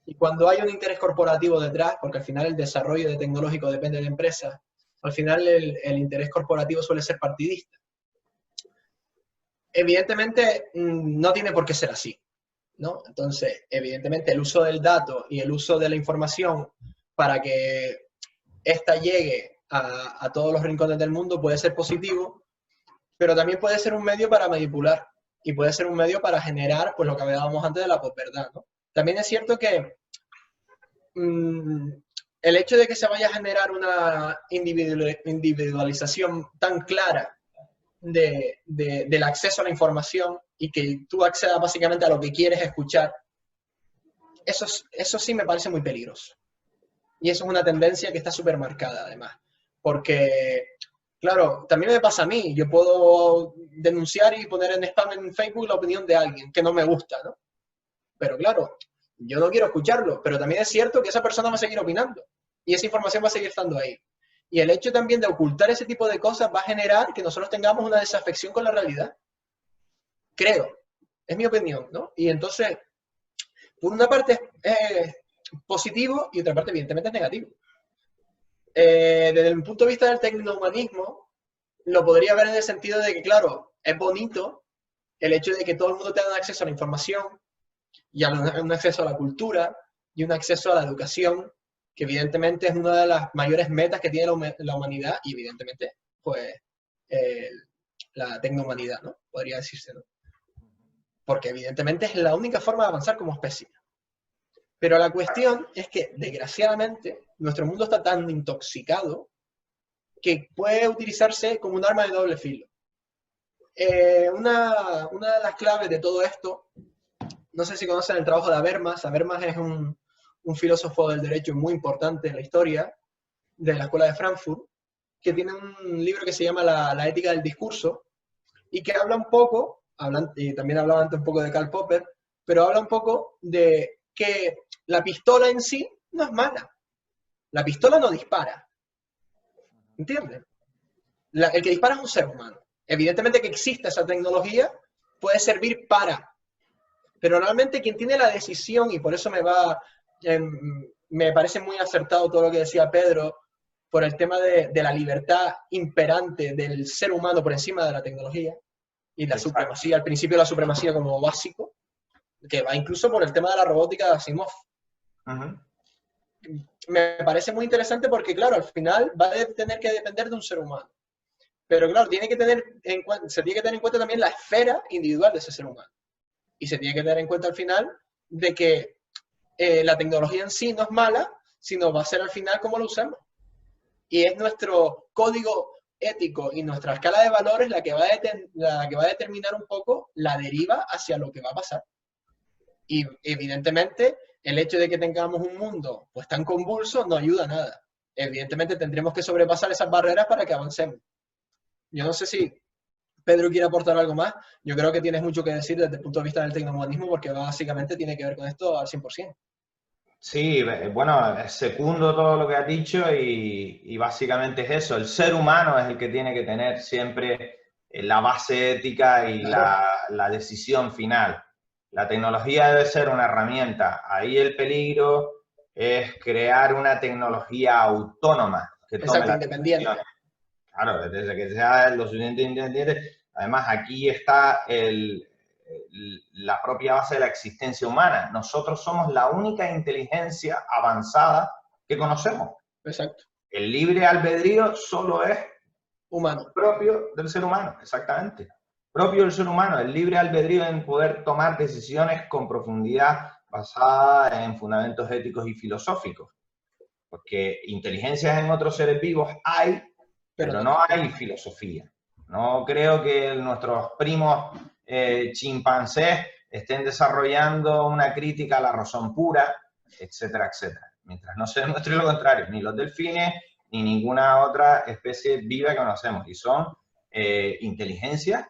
Y cuando hay un interés corporativo detrás, porque al final el desarrollo tecnológico depende de empresas, al final el interés corporativo suele ser partidista. Evidentemente, no tiene por qué ser así, ¿no? Entonces, evidentemente, el uso del dato y el uso de la información para que ésta llegue a todos los rincones del mundo puede ser positivo, pero también puede ser un medio para manipular y puede ser un medio para generar, pues lo que hablábamos antes de la posverdad, ¿no? También es cierto que el hecho de que se vaya a generar una individualización tan clara del acceso a la información y que tú accedas básicamente a lo que quieres escuchar, eso sí me parece muy peligroso. Y eso es una tendencia que está súper marcada, además. Porque, claro, también me pasa a mí. Yo puedo denunciar y poner en spam en Facebook la opinión de alguien que no me gusta, ¿no? Pero claro, yo no quiero escucharlo. Pero también es cierto que esa persona va a seguir opinando. Y esa información va a seguir estando ahí. Y el hecho también de ocultar ese tipo de cosas va a generar que nosotros tengamos una desafección con la realidad. Creo. Es mi opinión, ¿no? Y entonces, por una parte es positivo y otra parte evidentemente es negativo. Desde el punto de vista del tecnohumanismo, lo podría ver en el sentido de que, claro, es bonito el hecho de que todo el mundo tenga acceso a la información y un acceso a la cultura y un acceso a la educación, que evidentemente es una de las mayores metas que tiene la humanidad y evidentemente, pues, la tecnohumanidad, ¿no? Podría decirse, ¿no? Porque evidentemente es la única forma de avanzar como especie. Pero la cuestión es que, desgraciadamente, nuestro mundo está tan intoxicado que puede utilizarse como un arma de doble filo. Una de las claves de todo esto, no sé si conocen el trabajo de Habermas. Habermas es un filósofo del derecho muy importante en la historia de la Escuela de Frankfurt, que tiene un libro que se llama La ética del discurso, y que habla un poco, y también hablaba antes un poco de Karl Popper, pero habla un poco de que la pistola en sí no es mala. La pistola no dispara. ¿Entiendes? El que dispara es un ser humano. Evidentemente que exista esa tecnología puede servir para, pero realmente quien tiene la decisión, y por eso me parece muy acertado todo lo que decía Pedro, por el tema de la libertad imperante del ser humano por encima de la tecnología, y la supremacía, al principio la supremacía como básico, que va incluso por el tema de la robótica de Asimov. Me parece muy interesante porque, claro, al final va a tener que depender de un ser humano. Pero, claro, se tiene que tener en cuenta también la esfera individual de ese ser humano. Y se tiene que tener en cuenta al final de que la tecnología en sí no es mala, sino va a ser al final cómo lo usamos. Y es nuestro código ético y nuestra escala de valores la que va a determinar un poco la deriva hacia lo que va a pasar. Y evidentemente el hecho de que tengamos un mundo pues tan convulso no ayuda a nada. Evidentemente tendremos que sobrepasar esas barreras para que avancemos. Yo no sé si Pedro quiere aportar algo más. Yo creo que tienes mucho que decir desde el punto de vista del tecnomodernismo, porque básicamente tiene que ver con esto al 100%. Sí, bueno, secundo todo lo que has dicho y básicamente es eso. El ser humano es el que tiene que tener siempre la base ética y Claro. la decisión final. La tecnología debe ser una herramienta. Ahí el peligro es crear una tecnología autónoma que tome Exacto, las independiente. decisiones. Claro, desde que sea lo suficientemente independiente. Además, aquí está la propia base de la existencia humana. Nosotros somos la única inteligencia avanzada que conocemos. Exacto. El libre albedrío solo es Humano. propio del ser humano, exactamente. Propio del ser humano, el libre albedrío en poder tomar decisiones con profundidad basadas en fundamentos éticos y filosóficos. Porque inteligencias en otros seres vivos hay, pero no hay filosofía. No creo que nuestros primos chimpancés estén desarrollando una crítica a la razón pura, etcétera, etcétera. Mientras no se demuestre lo contrario, ni los delfines, ni ninguna otra especie viva que conocemos. Y son inteligencias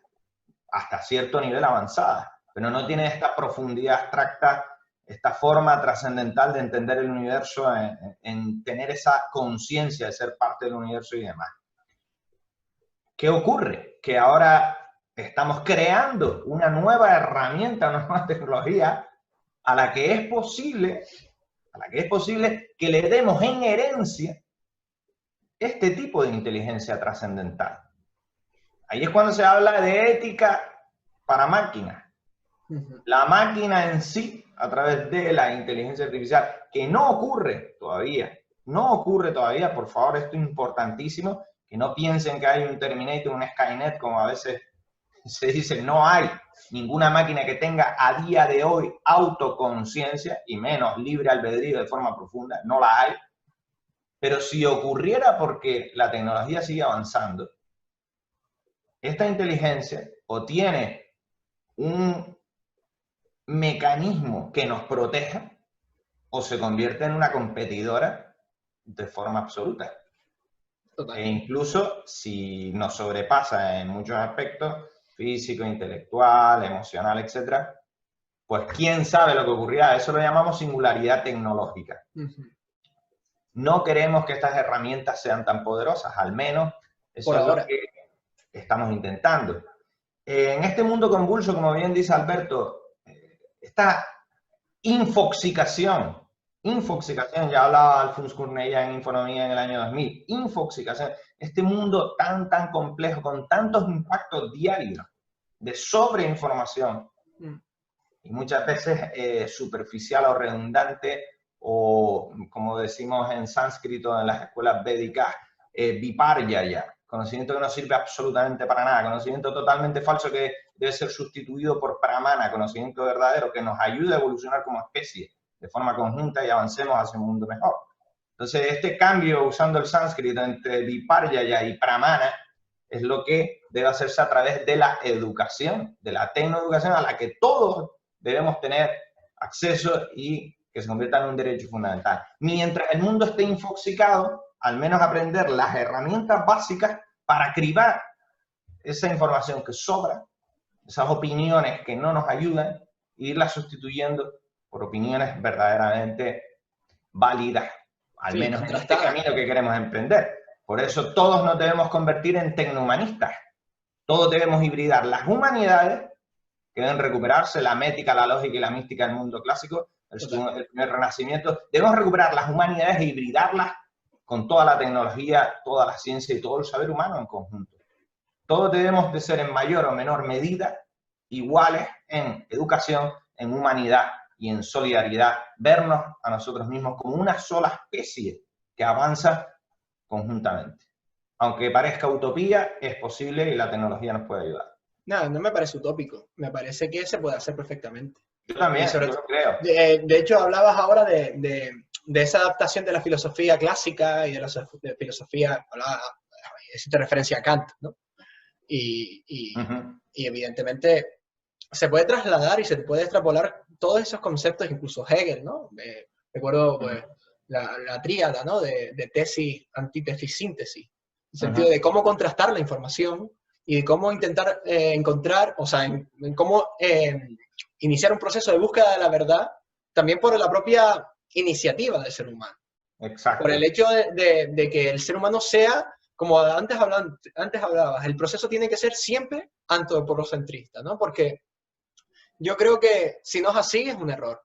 hasta cierto nivel avanzada, pero no tienen esta profundidad abstracta, esta forma trascendental de entender el universo, en tener esa conciencia de ser parte del universo y demás. ¿Qué ocurre? Que ahora estamos creando una nueva herramienta, una nueva tecnología a la que es posible que le demos en herencia este tipo de inteligencia trascendental. Ahí es cuando se habla de ética para máquinas. La máquina en sí, a través de la inteligencia artificial, que no ocurre todavía, por favor, esto es importantísimo, que no piensen que hay un Terminator, un Skynet, como a veces se dice. No hay ninguna máquina que tenga a día de hoy autoconciencia, y menos libre albedrío de forma profunda, no la hay. Pero si ocurriera, porque la tecnología sigue avanzando, esta inteligencia o tiene un mecanismo que nos proteja o se convierte en una competidora de forma absoluta. Total. E incluso si nos sobrepasa en muchos aspectos, físico, intelectual, emocional, etc., pues quién sabe lo que ocurrirá. Eso lo llamamos singularidad tecnológica. No queremos que estas herramientas sean tan poderosas, al menos eso es lo que estamos intentando. En este mundo convulso, como bien dice Alberto, esta infoxicación, ya hablaba Alfons Kurnella en Infonomía en el año 2000, infoxicación, este mundo tan complejo, con tantos impactos diarios de sobreinformación, y muchas veces superficial o redundante, o como decimos en sánscrito en las escuelas védicas, viparjaya, conocimiento que no sirve absolutamente para nada, conocimiento totalmente falso que debe ser sustituido por pramana, conocimiento verdadero que nos ayude a evolucionar como especie, de forma conjunta y avancemos hacia un mundo mejor. Entonces, este cambio usando el sánscrito entre Viparjaya y Pramana es lo que debe hacerse a través de la educación, de la tecnoeducación a la que todos debemos tener acceso y que se convierta en un derecho fundamental. Mientras el mundo esté infoxicado, al menos aprender las herramientas básicas para cribar esa información que sobra, esas opiniones que no nos ayudan, e irlas sustituyendo por opiniones verdaderamente válidas, al menos en este camino que queremos emprender. Por eso todos nos debemos convertir en tecnohumanistas. Todos debemos hibridar las humanidades, que deben recuperarse, la mética, la lógica y la mística del mundo clásico, el primer renacimiento. Debemos recuperar las humanidades e hibridarlas con toda la tecnología, toda la ciencia y todo el saber humano en conjunto. Todos debemos de ser en mayor o menor medida iguales en educación, en humanidad y en solidaridad, vernos a nosotros mismos como una sola especie que avanza conjuntamente. Aunque parezca utopía, es posible y la tecnología nos puede ayudar. No, no me parece utópico, me parece que se puede hacer perfectamente. Yo también, yo lo creo. De hecho, hablabas ahora de esa adaptación de la filosofía clásica y de la filosofía, hiciste referencia a Kant, ¿no? Y evidentemente se puede trasladar y se puede extrapolar todos esos conceptos, incluso Hegel, ¿no? Recuerdo pues, la tríada, ¿no? De tesis, antítesis, síntesis. En el sentido de cómo contrastar la información y de cómo intentar encontrar, o sea, en cómo iniciar un proceso de búsqueda de la verdad, también por la propia iniciativa del ser humano. Exacto. Por el hecho de que el ser humano sea, como antes hablabas, el proceso tiene que ser siempre antropocentrista, ¿no? Porque yo creo que si no es así, es un error.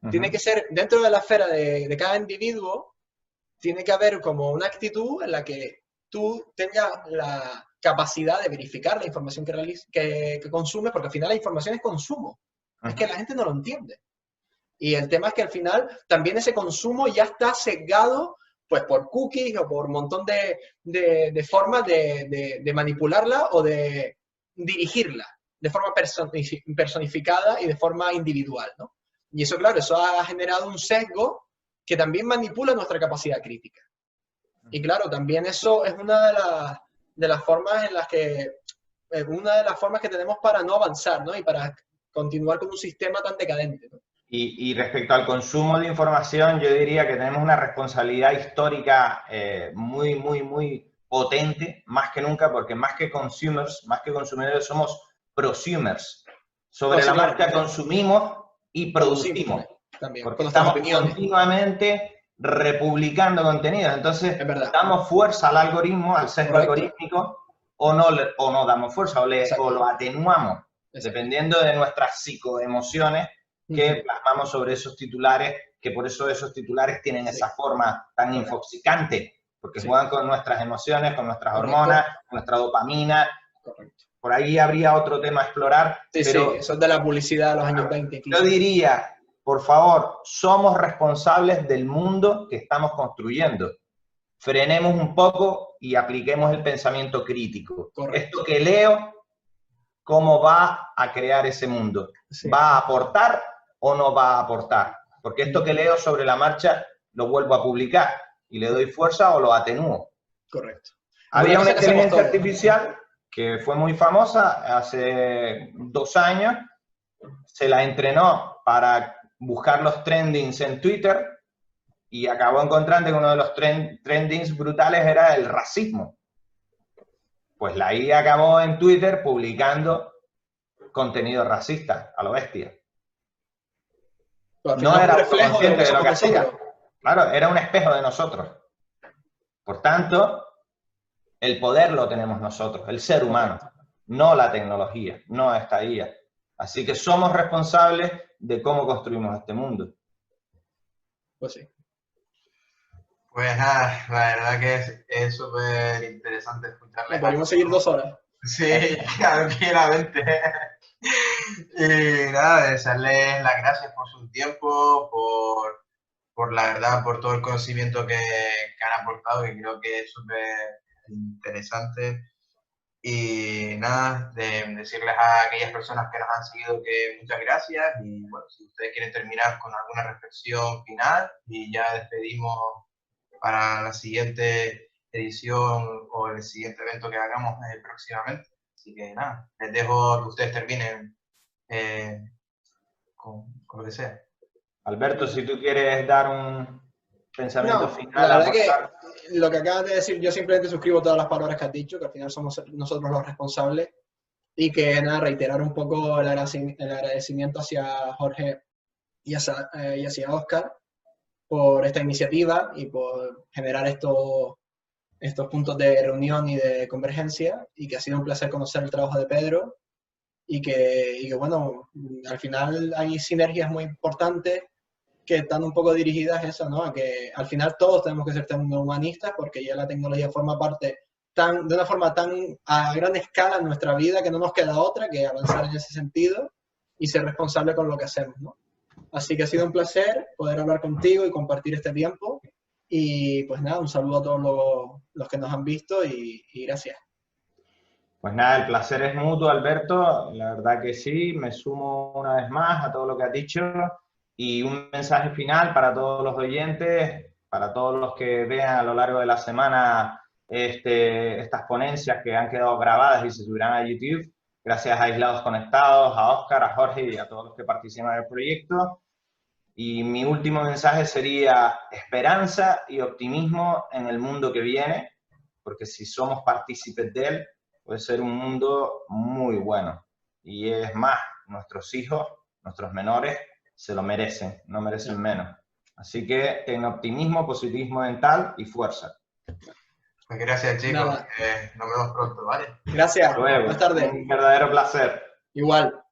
Tiene que ser, dentro de la esfera de cada individuo, tiene que haber como una actitud en la que tú tengas la capacidad de verificar la información que consumes, porque al final la información es consumo. Es que la gente no lo entiende. Y el tema es que al final también ese consumo ya está sesgado pues por cookies o por un montón de formas de manipularla o de dirigirla de forma personificada y de forma individual, ¿no? Y eso, claro, eso ha generado un sesgo que también manipula nuestra capacidad crítica. Y claro, también eso es una de las formas en las que, una de las formas que tenemos para no avanzar, ¿no? Y para continuar con un sistema tan decadente, ¿no? Y respecto al consumo de información, yo diría que tenemos una responsabilidad histórica muy potente, más que nunca, porque más que consumers, más que consumidores, somos prosumers. Sobre la marcha consumimos y producimos. También, porque estamos continuamente republicando contenido. Entonces, damos fuerza al algoritmo, al sesgo algorítmico, o no damos fuerza, o lo atenuamos, dependiendo de nuestras psicoemociones que plasmamos sobre esos titulares, que por eso esos titulares tienen esa forma tan infoxicante, porque juegan con nuestras emociones, con nuestras hormonas, con nuestra dopamina. Por ahí habría otro tema a explorar. Pero eso es de la publicidad de los años 20. Yo diría, por favor, somos responsables del mundo que estamos construyendo. Frenemos un poco y apliquemos el pensamiento crítico. Esto que leo, ¿cómo va a crear ese mundo? ¿Va a aportar o no va a aportar? Porque esto que leo sobre la marcha lo vuelvo a publicar y le doy fuerza o lo atenúo. Correcto. Había una inteligencia artificial que fue muy famosa hace 2 años, se la entrenó para buscar los trendings en Twitter y acabó encontrando que uno de los trendings brutales era el racismo. Pues la IA acabó en Twitter publicando contenido racista, a lo bestia. No era consciente de lo que hacía. Claro, era un espejo de nosotros. Por tanto, el poder lo tenemos nosotros, el ser humano, no la tecnología, no esta IA. Así que somos responsables de cómo construimos este mundo. Pues sí. Pues nada, la verdad que es súper interesante escucharle. Podríamos seguir 2 horas. Sí, tranquilamente. Y nada, desearles las gracias por su tiempo, por la verdad, por todo el conocimiento que han aportado, que creo que es súper interesante. Y nada, de decirles a aquellas personas que nos han seguido que muchas gracias. Y bueno, si ustedes quieren terminar con alguna reflexión final y ya despedimos para la siguiente edición o el siguiente evento que hagamos próximamente. Así que nada, les dejo que ustedes terminen con lo que sea. Alberto, si tú quieres dar un pensamiento final. La verdad que lo que acabas de decir, yo simplemente suscribo todas las palabras que has dicho, que al final somos nosotros los responsables, y que nada, reiterar un poco el agradecimiento hacia Jorge y hacia Óscar por esta iniciativa y por generar estos puntos de reunión y de convergencia, y que ha sido un placer conocer el trabajo de Pedro, y que bueno, al final hay sinergias muy importantes que están un poco dirigidas a eso, ¿no? A que al final todos tenemos que ser humanistas, porque ya la tecnología forma parte de una forma tan a gran escala en nuestra vida que no nos queda otra que avanzar en ese sentido y ser responsable con lo que hacemos, ¿no? Así que ha sido un placer poder hablar contigo y compartir este tiempo. Y pues nada, un saludo a todos los que nos han visto y gracias. Pues nada, el placer es mutuo, Alberto. La verdad que sí, me sumo una vez más a todo lo que has dicho. Y un mensaje final para todos los oyentes, para todos los que vean a lo largo de la semana estas ponencias que han quedado grabadas y se subirán a YouTube. Gracias a Aislados Conectados, a Óscar, a Jorge y a todos los que participan del proyecto. Y mi último mensaje sería esperanza y optimismo en el mundo que viene, porque si somos partícipes de él, puede ser un mundo muy bueno. Y es más, nuestros hijos, nuestros menores, se lo merecen, no merecen menos. Así que ten optimismo, positivismo mental y fuerza. Pues gracias, chicos. Nos vemos pronto, ¿vale? Gracias. Luego, Buenas tardes. un verdadero placer. Igual.